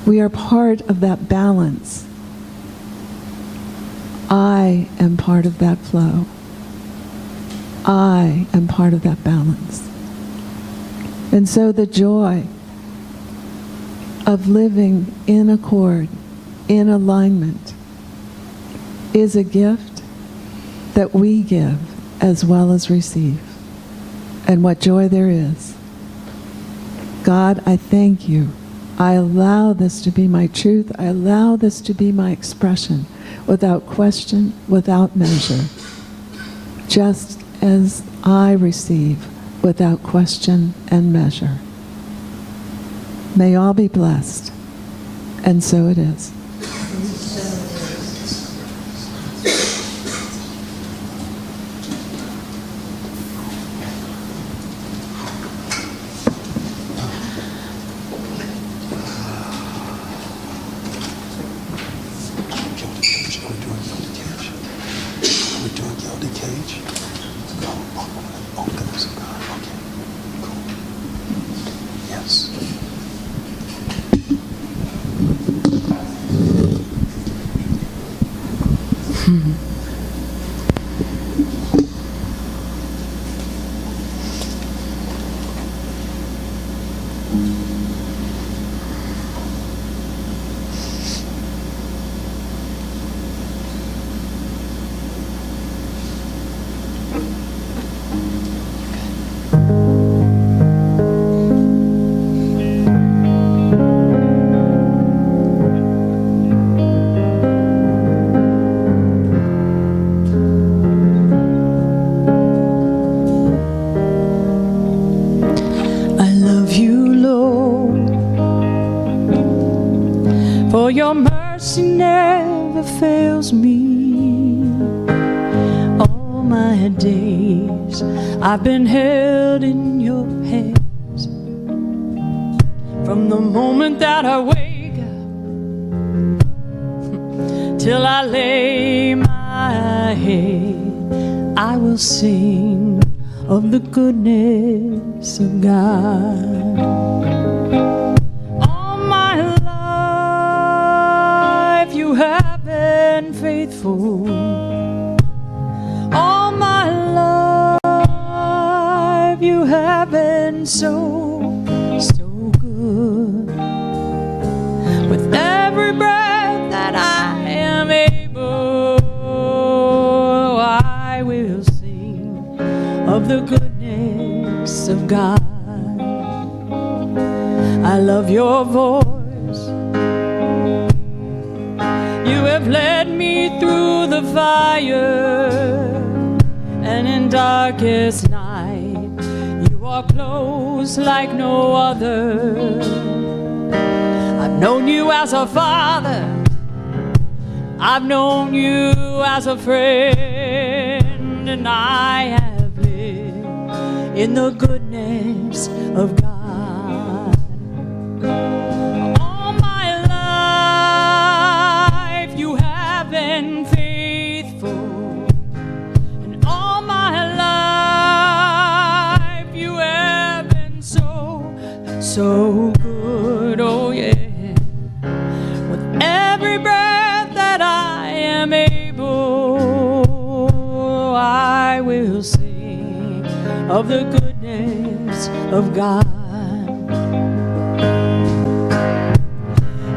We are part of that balance. I am part of that flow. I am part of that balance. And so the joy of living in accord, in alignment, is a gift that we give as well as receive. And what joy there is. God, I thank you. I allow this to be my truth. I allow this to be my expression without question, without measure. Just as I receive without question and measure. May all be blessed. And so it is. Your mercy never fails me. All my days I've been held in your hands. From the moment that I wake up till I lay my head, I will sing of the goodness of God. You have been faithful. All my life you have been so, so good. With every breath that I am able, I will sing of the goodness of God. I love your voice. You have led me through the fire, and in darkest night, you are close like no other. I've known you as a father, I've known you as a friend, and I have lived in the goodness of God. So good, oh yeah. With every breath that I am able, I will sing of the goodness of God.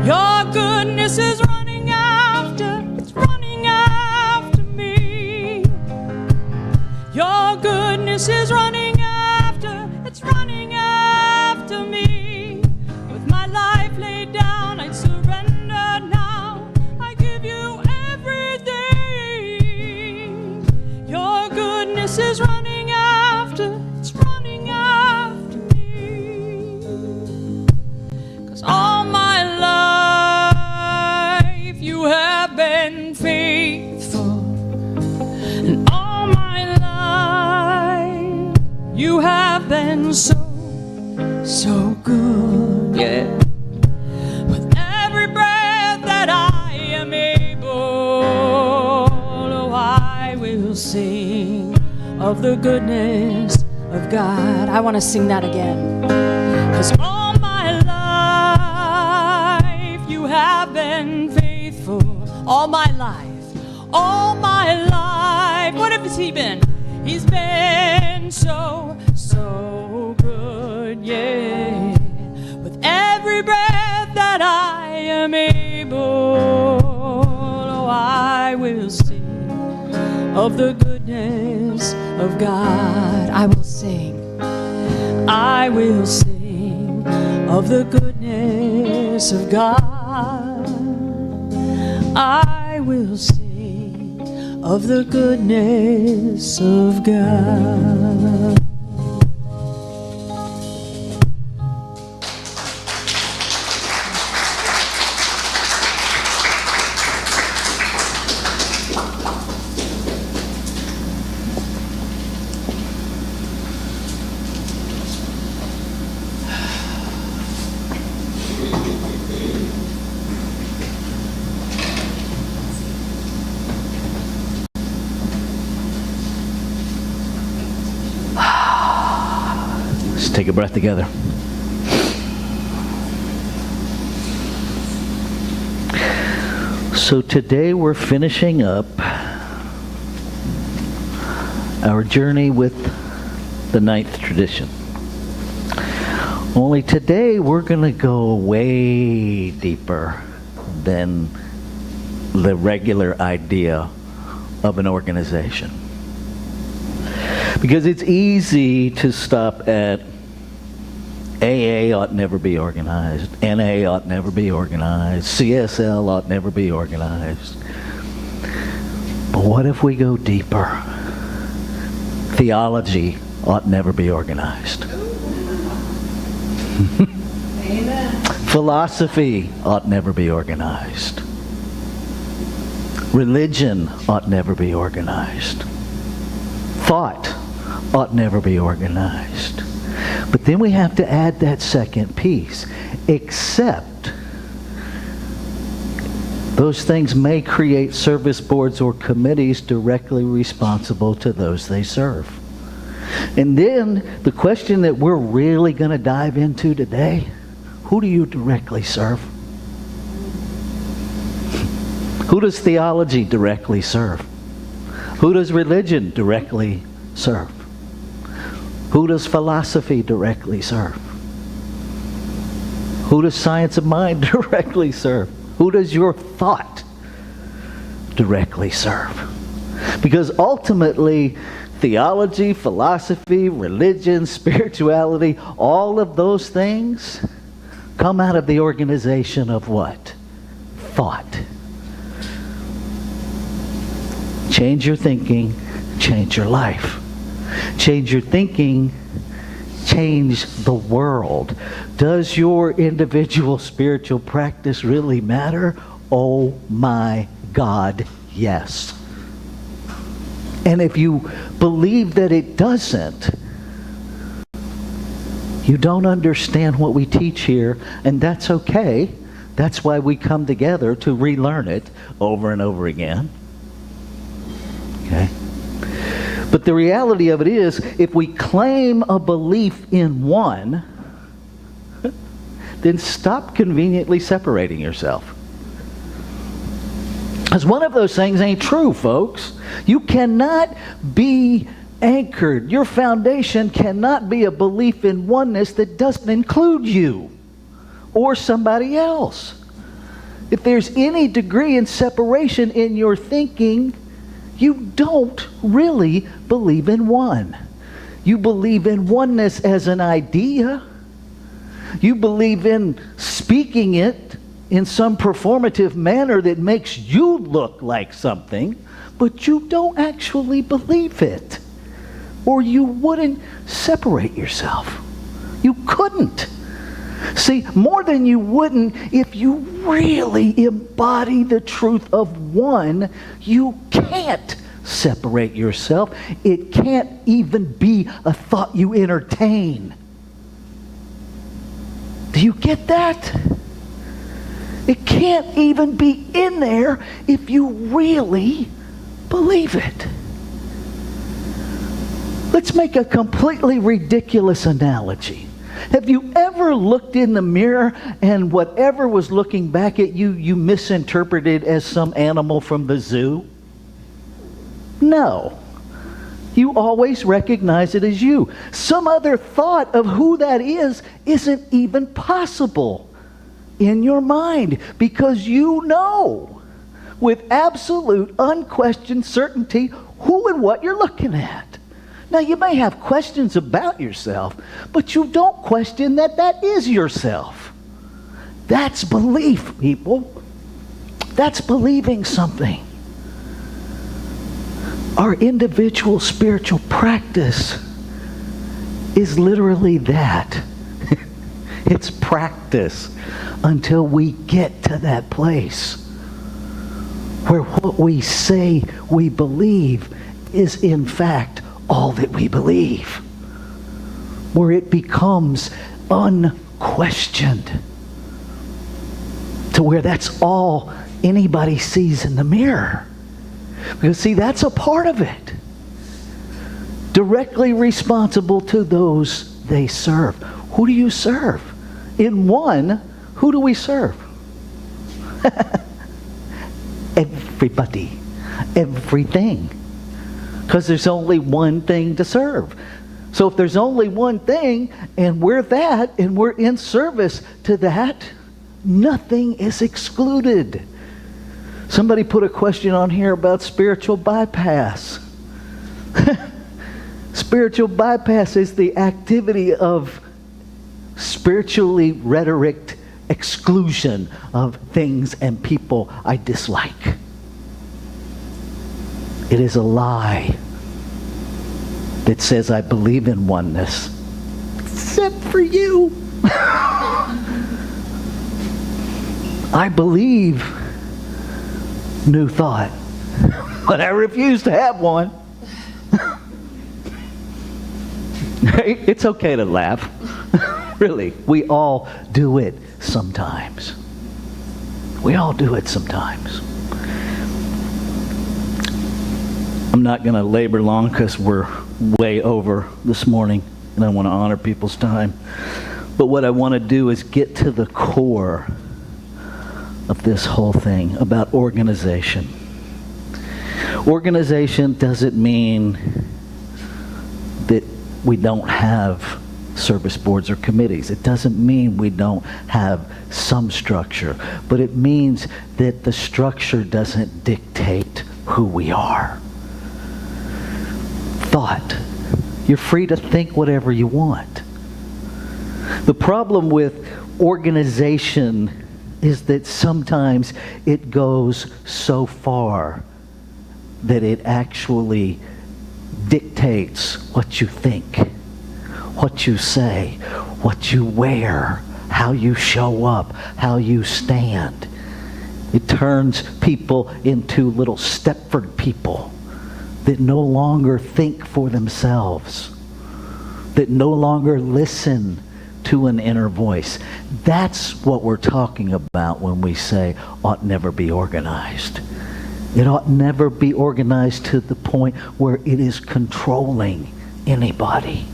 Your goodness is running after, it's running after me. Your goodness is running after, it's running after me. With my life laid down, I surrender now. I give you everything. Your goodness is running after, it's running after me. 'Cause all my life you have been faithful, and all my been so, so good. Yeah. With every breath that I am able, oh, I will sing of the goodness of God. I want to sing that again. 'Cause all my life you have been faithful. All my life, all my life. What has he been? He's been so, so good, yeah. With every breath that I am able, oh, I will sing of the goodness of God. I will sing, I will sing of the goodness of God. I will sing of the goodness of God. Let's take a breath together. So today we're finishing up our journey with the ninth tradition. Only today we're going to go way deeper than the regular idea of an organization. Because it's easy to stop at AA ought never be organized, NA ought never be organized, CSL ought never be organized. But what if we go deeper? Theology ought never be organized. Amen. Philosophy ought never be organized. Religion ought never be organized. Thought ought never be organized. But then we have to add that second piece. Except those things may create service boards or committees directly responsible to those they serve. And then the question that we're really going to dive into today, who do you directly serve? Who does theology directly serve? Who does religion directly serve? Who does philosophy directly serve? Who does science of mind directly serve? Who does your thought directly serve? Because ultimately, theology, philosophy, religion, spirituality, all of those things come out of the organization of what? Thought. Change your thinking, change your life. Change your thinking, change the world. Does your individual spiritual practice really matter? Oh my God, yes. And if you believe that it doesn't, you don't understand what we teach here, and that's okay. That's why we come together to relearn it over and over again. Okay? But the reality of it is, if we claim a belief in one, then stop conveniently separating yourself. Because one of those things ain't true, folks. You cannot be anchored. Your foundation cannot be a belief in oneness that doesn't include you or somebody else. If there's any degree in separation in your thinking, you don't really believe in one. You believe in oneness as an idea. You believe in speaking it in some performative manner that makes you look like something, but you don't actually believe it. Or you wouldn't separate yourself. You couldn't. See, more than you wouldn't, if you really embody the truth of one, you can't separate yourself. It can't even be a thought you entertain. Do you get that? It can't even be in there if you really believe it. Let's make a completely ridiculous analogy. Have you ever looked in the mirror and whatever was looking back at you, you misinterpreted as some animal from the zoo? No. You always recognize it as you. Some other thought of who that is isn't even possible in your mind, because you know with absolute unquestioned certainty who and what you're looking at. Now, you may have questions about yourself, but you don't question that that is yourself. That's belief, people. That's believing something. Our individual spiritual practice is literally that. It's practice until we get to that place where what we say we believe is in fact all that we believe, where it becomes unquestioned, to where that's all anybody sees in the mirror. Because see, that's a part of it. Directly responsible to those they serve. Who do you serve? In one, who do we serve? Everybody. Everything. Because there's only one thing to serve. So if there's only one thing, and we're that, and we're in service to that, nothing is excluded. Somebody put a question on here about spiritual bypass. Spiritual bypass is the activity of spiritually rhetoric exclusion of things and people I dislike. It is a lie that says I believe in oneness, except for you. I believe new thought, but I refuse to have one. It's okay to laugh. Really, we all do it sometimes. We all do it sometimes. I'm not going to labor long because we're way over this morning and I want to honor people's time. But what I want to do is get to the core of this whole thing about organization. Organization doesn't mean that we don't have service boards or committees. It doesn't mean we don't have some structure, but it means that the structure doesn't dictate who we are. Thought. You're free to think whatever you want. The problem with organization is that sometimes it goes so far that it actually dictates what you think, what you say, what you wear, how you show up, how you stand. It turns people into little Stepford people that no longer think for themselves, that no longer listen to an inner voice. That's what we're talking about when we say ought never be organized. It ought never be organized to the point where it is controlling anybody.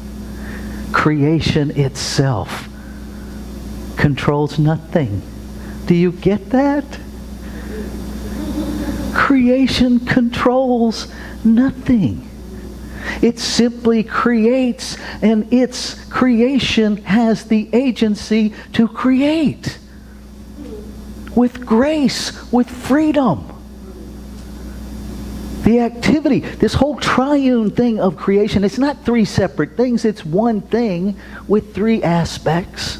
Creation itself controls nothing. Do you get that? Creation controls nothing. It simply creates, and its creation has the agency to create. With grace, with freedom. The activity, this whole triune thing of creation, it's not three separate things, it's one thing with three aspects.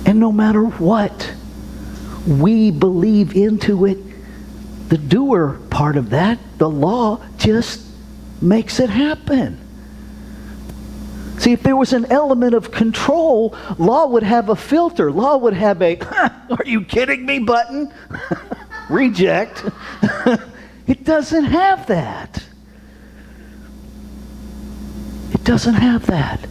And no matter what we believe into it, the doer part of that, the law, just makes it happen. See, if there was an element of control, law would have a filter. Law would have a, are you kidding me button? Reject. It doesn't have that. It doesn't have that.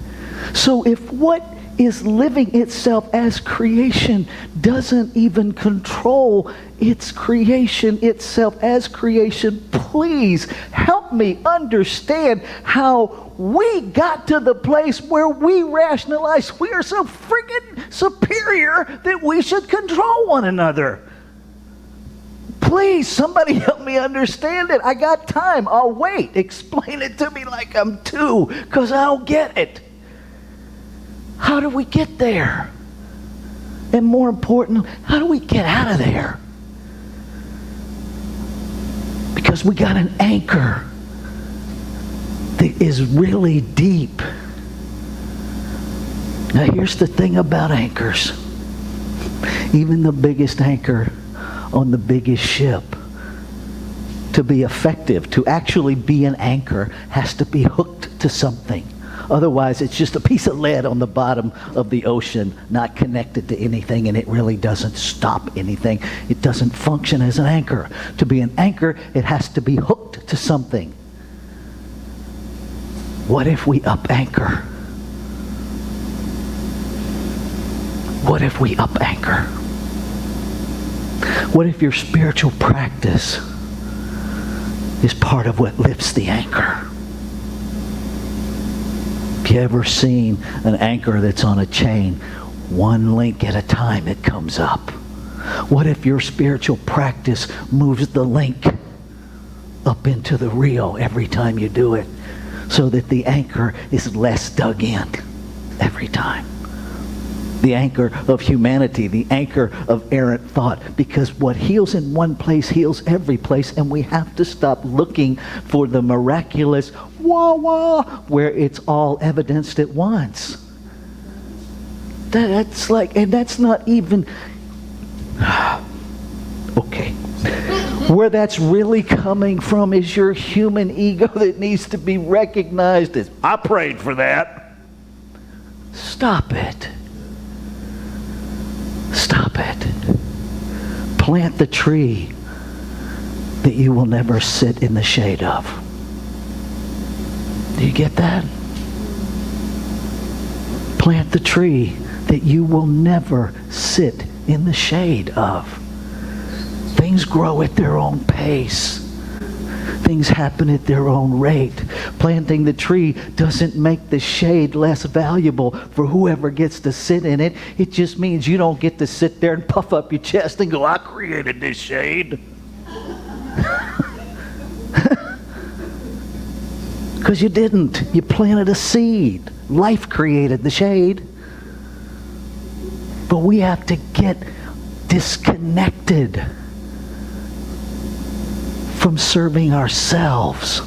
So if what is living itself as creation doesn't even control its creation itself as creation, please help me understand how we got to the place where we rationalize we are so freaking superior that we should control one another. Please, somebody help me understand it. I got time. I'll wait. Explain it to me like I'm two, because I'll get it. How do we get there? And more important, how do we get out of there? Because we got an anchor that is really deep. Now here's the thing about anchors. Even the biggest anchor on the biggest ship, to be effective, to actually be an anchor, has to be hooked to something. Otherwise, it's just a piece of lead on the bottom of the ocean, not connected to anything, and it really doesn't stop anything. It doesn't function as an anchor. To be an anchor, it has to be hooked to something. What if we up anchor? What if we up anchor? What if your spiritual practice is part of what lifts the anchor? Have you ever seen an anchor that's on a chain? One link at a time it comes up. What if your spiritual practice moves the link up into the reel every time you do it, so that the anchor is less dug in every time? The anchor of humanity, the anchor of errant thought. Because what heals in one place heals every place, and we have to stop looking for the miraculous wah-wah where it's all evidenced at once. That's like, and that's not even, okay. Where that's really coming from is your human ego that needs to be recognized as, I prayed for that. Stop it. Stop it. Plant the tree that you will never sit in the shade of. Do you get that? Plant the tree that you will never sit in the shade of. Things grow at their own pace. Things happen at their own rate. Planting the tree doesn't make the shade less valuable for whoever gets to sit in it. It just means you don't get to sit there and puff up your chest and go, I created this shade. Because you didn't. You planted a seed. Life created the shade. But we have to get disconnected from serving ourselves.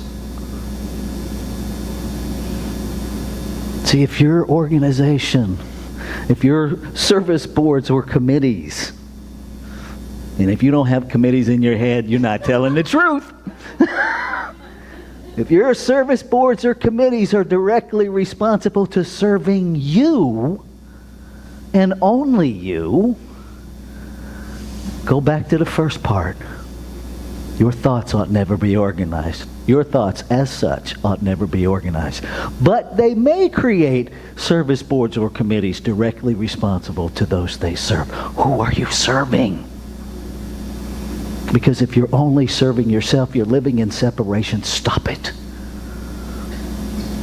See, if your organization, if your service boards or committees, and if you don't have committees in your head, you're not telling the truth. If your service boards or committees are directly responsible to serving you, and only you, go back to the first part. Your thoughts ought never be organized. Your thoughts, as such, ought never be organized. But they may create service boards or committees directly responsible to those they serve. Who are you serving? Because if you're only serving yourself, you're living in separation. Stop it.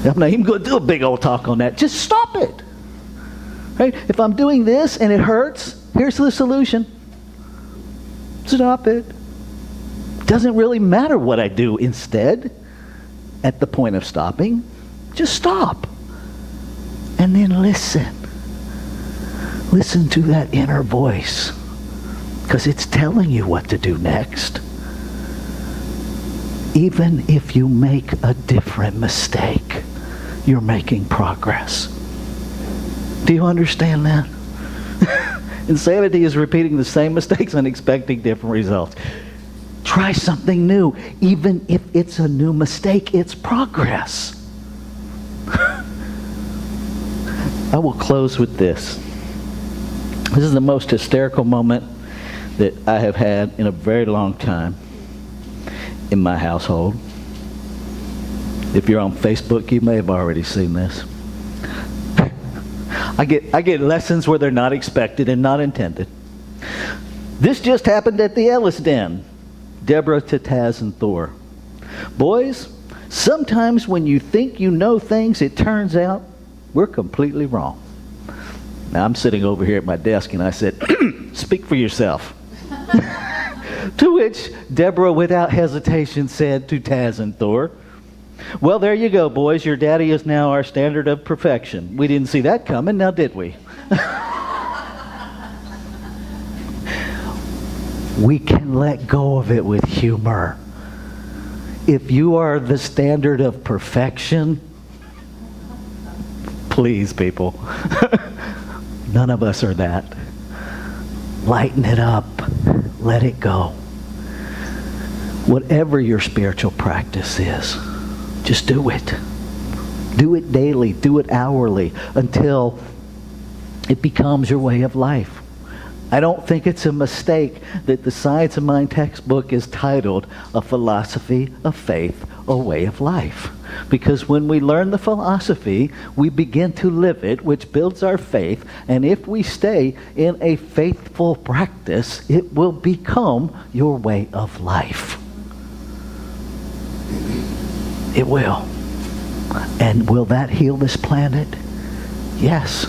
I'm not even going to do a big old talk on that. Just stop it. Right? If I'm doing this and it hurts, here's the solution. Stop it. Doesn't really matter what I do instead at the point of stopping. Just stop. And then listen. Listen to that inner voice, because it's telling you what to do next. Even if you make a different mistake, you're making progress. Do you understand that? Insanity is repeating the same mistakes and expecting different results. Try something new. Even if it's a new mistake, it's progress. I will close with this. This is the most hysterical moment that I have had in a very long time. in my household. If you're on Facebook, you may have already seen this. I get lessons where they're not expected and not intended. This just happened at the Ellis Den. Deborah to Taz and Thor. Boys, sometimes when you think you know things, it turns out we're completely wrong. Now, I'm sitting over here at my desk and I said, speak for yourself. To which Deborah, without hesitation, said to Taz and Thor, well, there you go, boys. Your daddy is now our standard of perfection. We didn't see that coming, now did we? We can let go of it with humor. If you are the standard of perfection, please, people. None of us are that. Lighten it up. Let it go. Whatever your spiritual practice is, just do it. Do it daily. Do it hourly until it becomes your way of life. I don't think it's a mistake that the Science of Mind textbook is titled A Philosophy of Faith, a Way of Life. Because when we learn the philosophy, we begin to live it, which builds our faith. And if we stay in a faithful practice, it will become your way of life. It will. And will that heal this planet? Yes.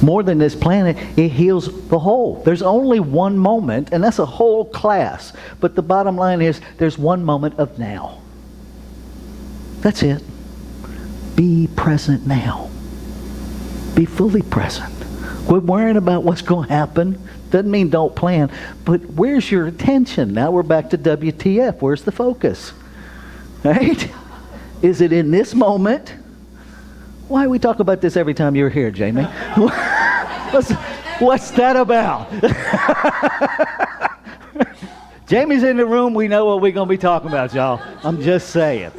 More than this planet, it heals the whole. There's only one moment, and that's a whole class. But the bottom line is, there's one moment of now. That's it. Be present now. Be fully present. Quit worrying about what's going to happen. Doesn't mean don't plan. But where's your attention? Now we're back to WTF. Where's the focus? Right? Is it in this moment? Why we talk about this every time you're here, Jami? What's that about? Jamie's in the room. We know what we're going to be talking about, y'all. I'm just saying.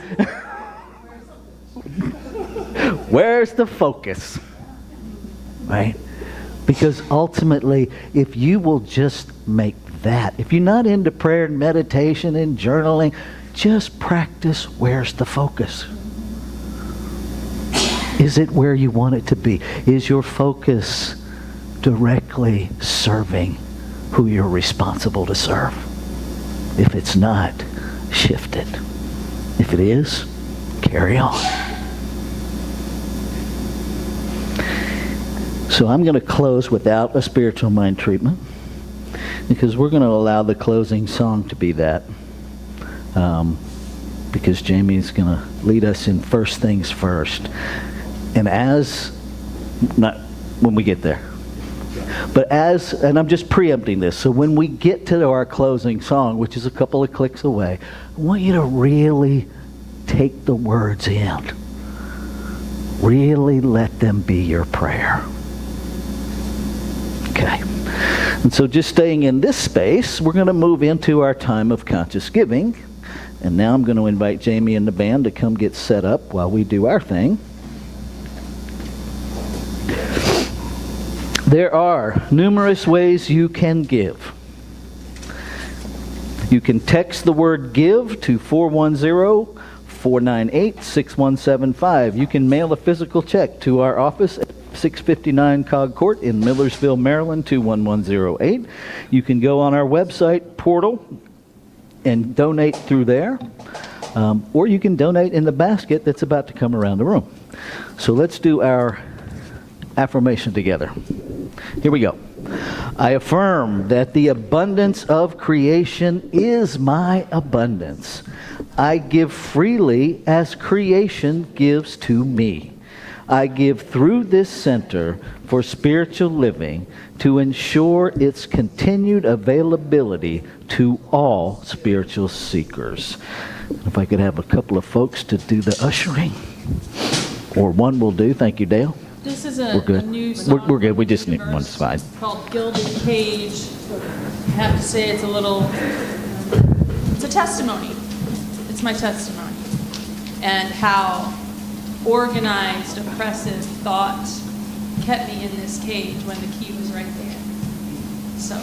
Where's the focus? Right? Because ultimately, if you will just make that, if you're not into prayer and meditation and journaling, just practice where's the focus. Is it where you want it to be? Is your focus directly serving who you're responsible to serve? If it's not, shift it. If it is, carry on. So I'm going to close without a spiritual mind treatment, because we're going to allow the closing song to be that. Because Jami's going to lead us in first things first. And not when we get there, but and I'm just preempting this, so when we get to our closing song, which is a couple of clicks away, I want you to really take the words in. Really let them be your prayer. Okay. And so just staying in this space, we're going to move into our time of conscious giving. And now I'm going to invite Jami and the band to come get set up while we do our thing. There are numerous ways you can give. You can text the word GIVE to 410-498-6175. You can mail a physical check to our office at 659 Cog Court in Millersville, Maryland, 21108. You can go on our website portal and donate through there. Or you can donate in the basket that's about to come around the room. So let's do our affirmation together. Here we go. I affirm that the abundance of creation is my abundance. I give freely as creation gives to me. I give through this center for spiritual living to ensure its continued availability to all spiritual seekers. If I could have a couple of folks to do the ushering, or one will do. Thank you, Dale. This is We're good. a new song. We're good. We just need one slide. It's called Gilded Cage. I have to say it's a testimony. It's my testimony. And how organized, oppressive thought kept me in this cage when the key was right there. So.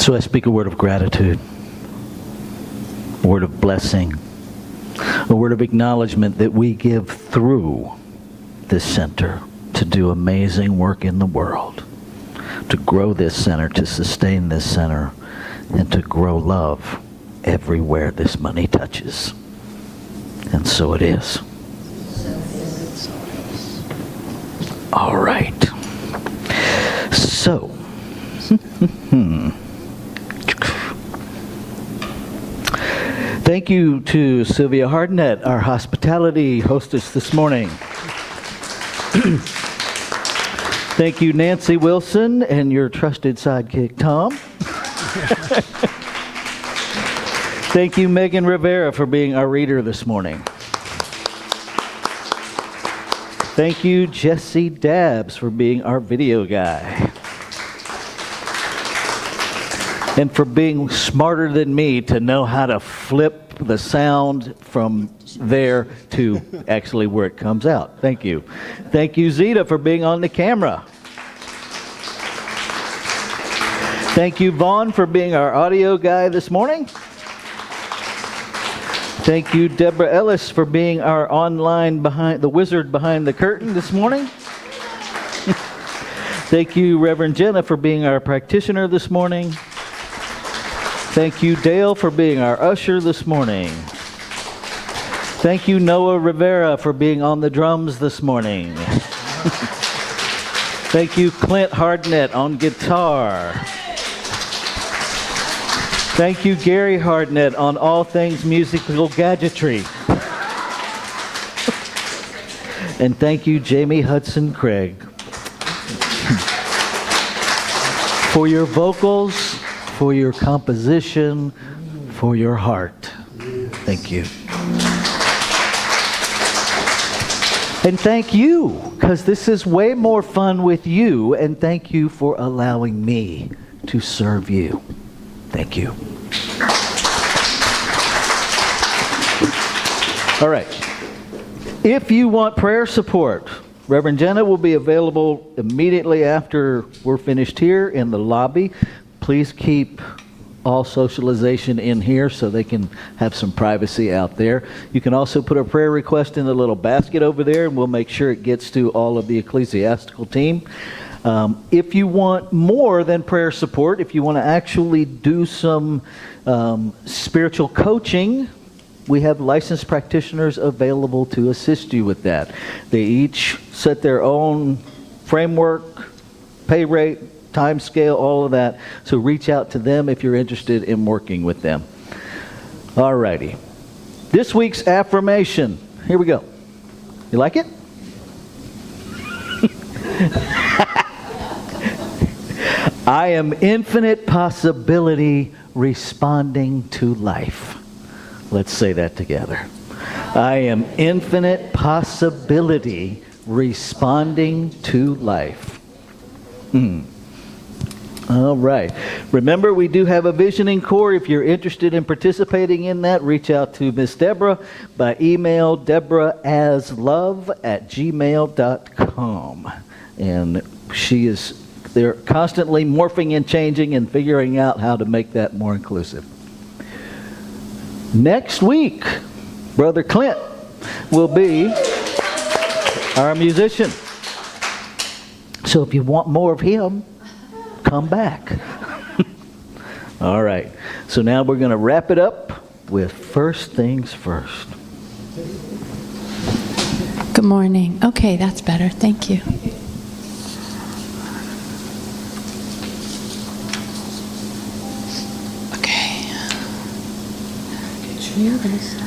So I speak a word of gratitude, a word of blessing, a word of acknowledgement that we give through this center to do amazing work in the world, to grow this center, to sustain this center, and to grow love everywhere this money touches. And so it is. All right. So, thank you to Sylvia Hardnett, our hospitality hostess this morning. Thank you, Nancy Wilson, and your trusted sidekick, Tom. Thank you, Megan Rivera, for being our reader this morning. Thank you, Jesse Dabbs, for being our video guy. And for being smarter than me to know how to flip the sound from there to actually where it comes out. Thank you. Thank you, Zeta, for being on the camera. Thank you, Vaughn, for being our audio guy this morning. Thank you, Deborah Ellis, for being our online the wizard behind the curtain this morning. Thank you, Reverend Jenna, for being our practitioner this morning. Thank you, Dale, for being our usher this morning. Thank you, Noah Rivera, for being on the drums this morning. Thank you, Clint Hardnett, on guitar. Thank you, Gary Hardnett, on all things musical gadgetry. And thank you, Jami Hudson Craig, for your vocals, for your composition, for your heart. Thank you. And thank you, because this is way more fun with you, and thank you for allowing me to serve you. Thank you. All right. If you want prayer support, Reverend Jenna will be available immediately after we're finished here in the lobby. Please keep all socialization in here so they can have some privacy out there. You can also put a prayer request in the little basket over there, and we'll make sure it gets to all of the ecclesiastical team. If you want more than prayer support, if you want to actually do some spiritual coaching, we have licensed practitioners available to assist you with that. They each set their own framework, pay rate, time scale, all of that. So reach out to them if you're interested in working with them. All righty. This week's affirmation. Here we go. You like it? I am infinite possibility responding to life. Let's say that together. I am infinite possibility responding to life. All right. Remember, we do have a visioning core. If you're interested in participating in that, reach out to Miss Deborah by email, deborah.aslove@gmail.com. And they're constantly morphing and changing and figuring out how to make that more inclusive. Next week, Brother Clint will be our musician. So if you want more of him, come back. All right. So now we're going to wrap it up with first things first. Good morning. Okay, that's better. Thank you. Okay. You're going to start.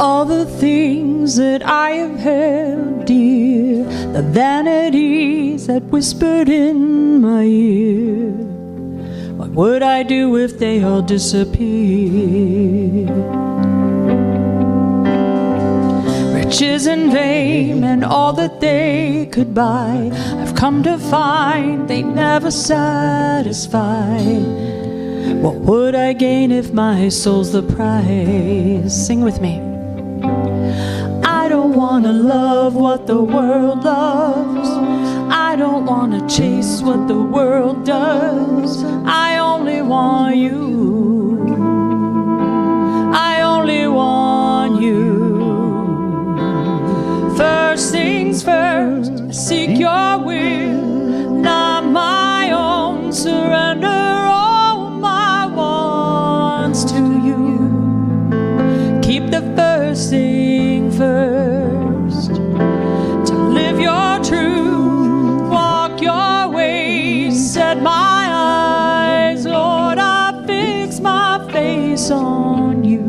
All the things that I have held dear, the vanities that whispered in my ear, what would I do if they all disappeared? riches and fame and all that they could buy, I've come to find they never satisfy. What would I gain if my soul's the prize? Sing with me. I don't want to love what the world loves. I don't want to chase what the world does. I only want you. I only want you. First things first, seek your will, not my own. Surrender all my wants to you. Keep the first thing first. To live your truth, walk your ways, set my eyes, Lord, I fix my face on you.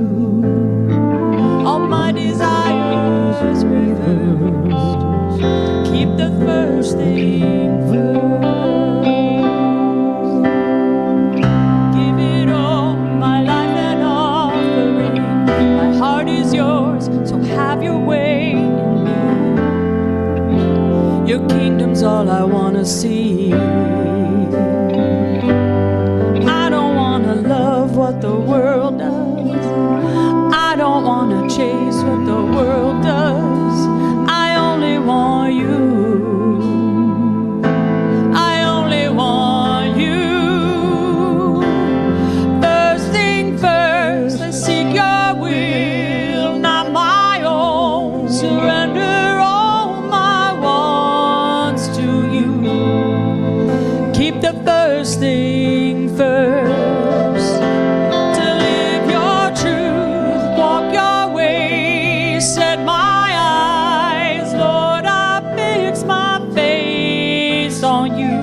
All my desires reversed. Keep the first thing first. Give it all, my life an offering. My heart is yours, so have your way in me. Your kingdom's all I want to see. I don't want to love what the world does. I don't want to chase what the world does. I only want you. I only want you. First thing first, I seek your will, not my own. Surrender all my wants to you. Keep the first thing first. To live your truth, walk your way, set my eyes, Lord, I fix my face on you.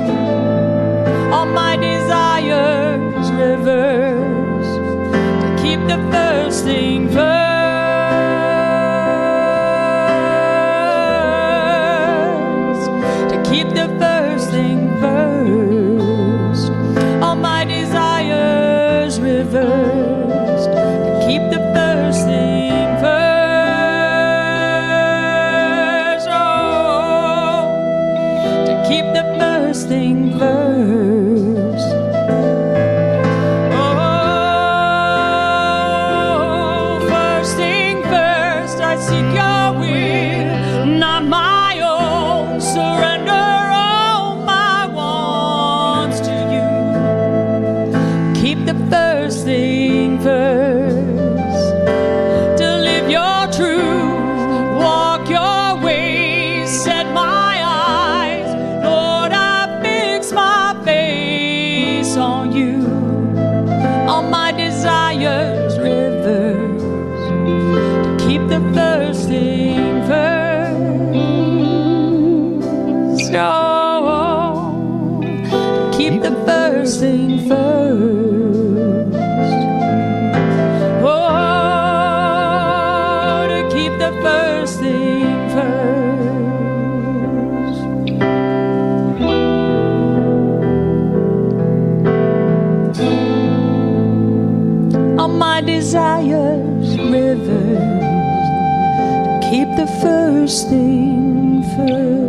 All my desires reverse. To keep the first thing first. To keep the first thing first. All my desires reversed. To keep the first thing first. Oh, to keep the first thing first. Oh, first thing first, I seek your will, not my own. Surrender all my wants to you. Keep the first thing first. To live your truth, walk your ways, set my eyes, Lord, I fix my face on you. All my desires reverse. To keep the first thing first. Oh, to keep the first thing first. Oh, to keep the first thing first. All my desires reverse. To keep the first thing first.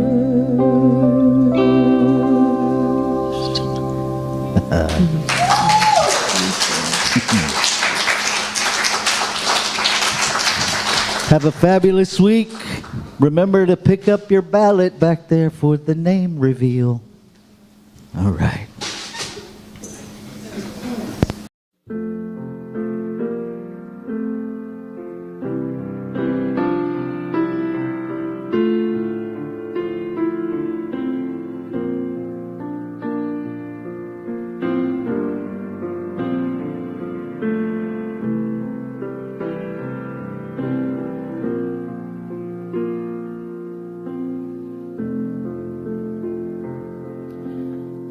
Have a fabulous week. Remember to pick up your ballot back there for the name reveal. All right.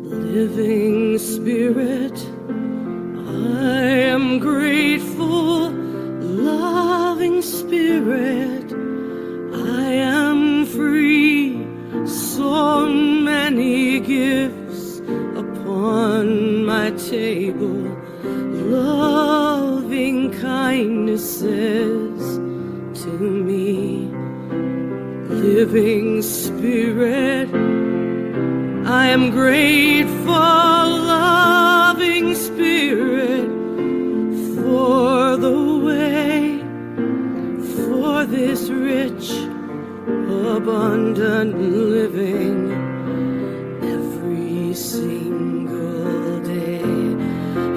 Living Spirit, I am grateful. Loving Spirit, I am free. So many gifts upon my table, loving kindnesses to me. living spirit. I am grateful, loving spirit, for the way, for this rich, abundant living every single day.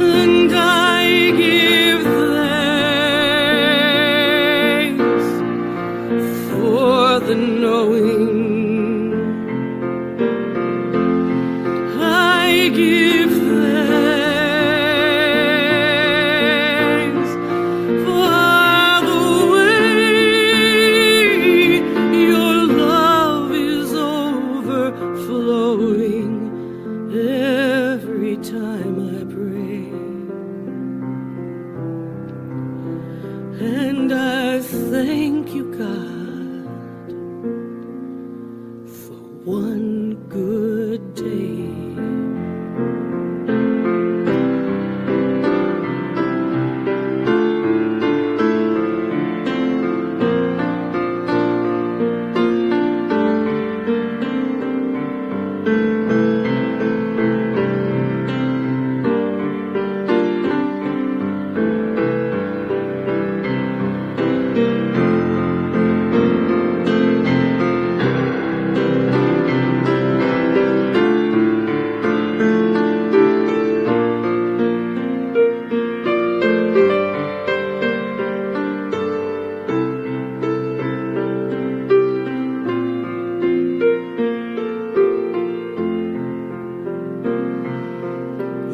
And I give thanks for the knowing. I give thanks for the way your love is overflowing every time I pray. And I thank you, God, for one good day.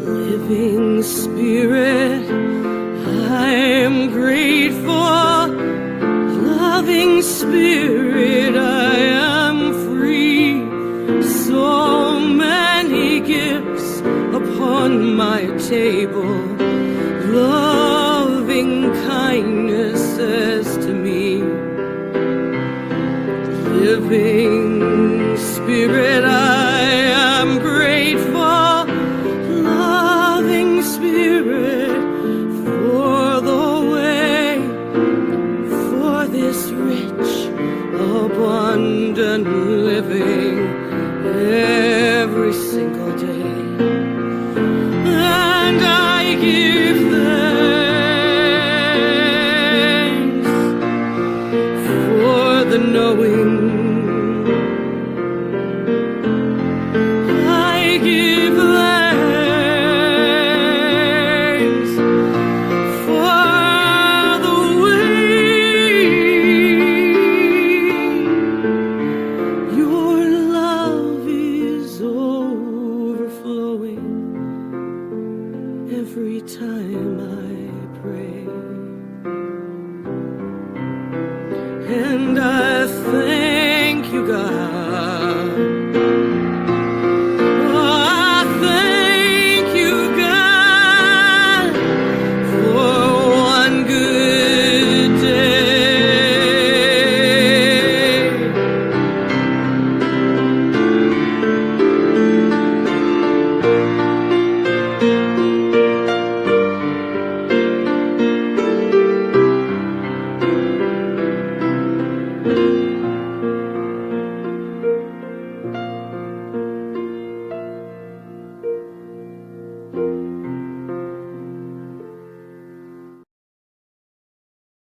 Living spirit, I am grateful. Loving spirit, I am free. So many gifts upon my table. Loving kindness says to me, living spirit, I am grateful. Loving spirit, for the way, for this rich, abundant living every single day. And I give thanks for the knowing. I give thanks for the way your love is overflowing every time I pray. And I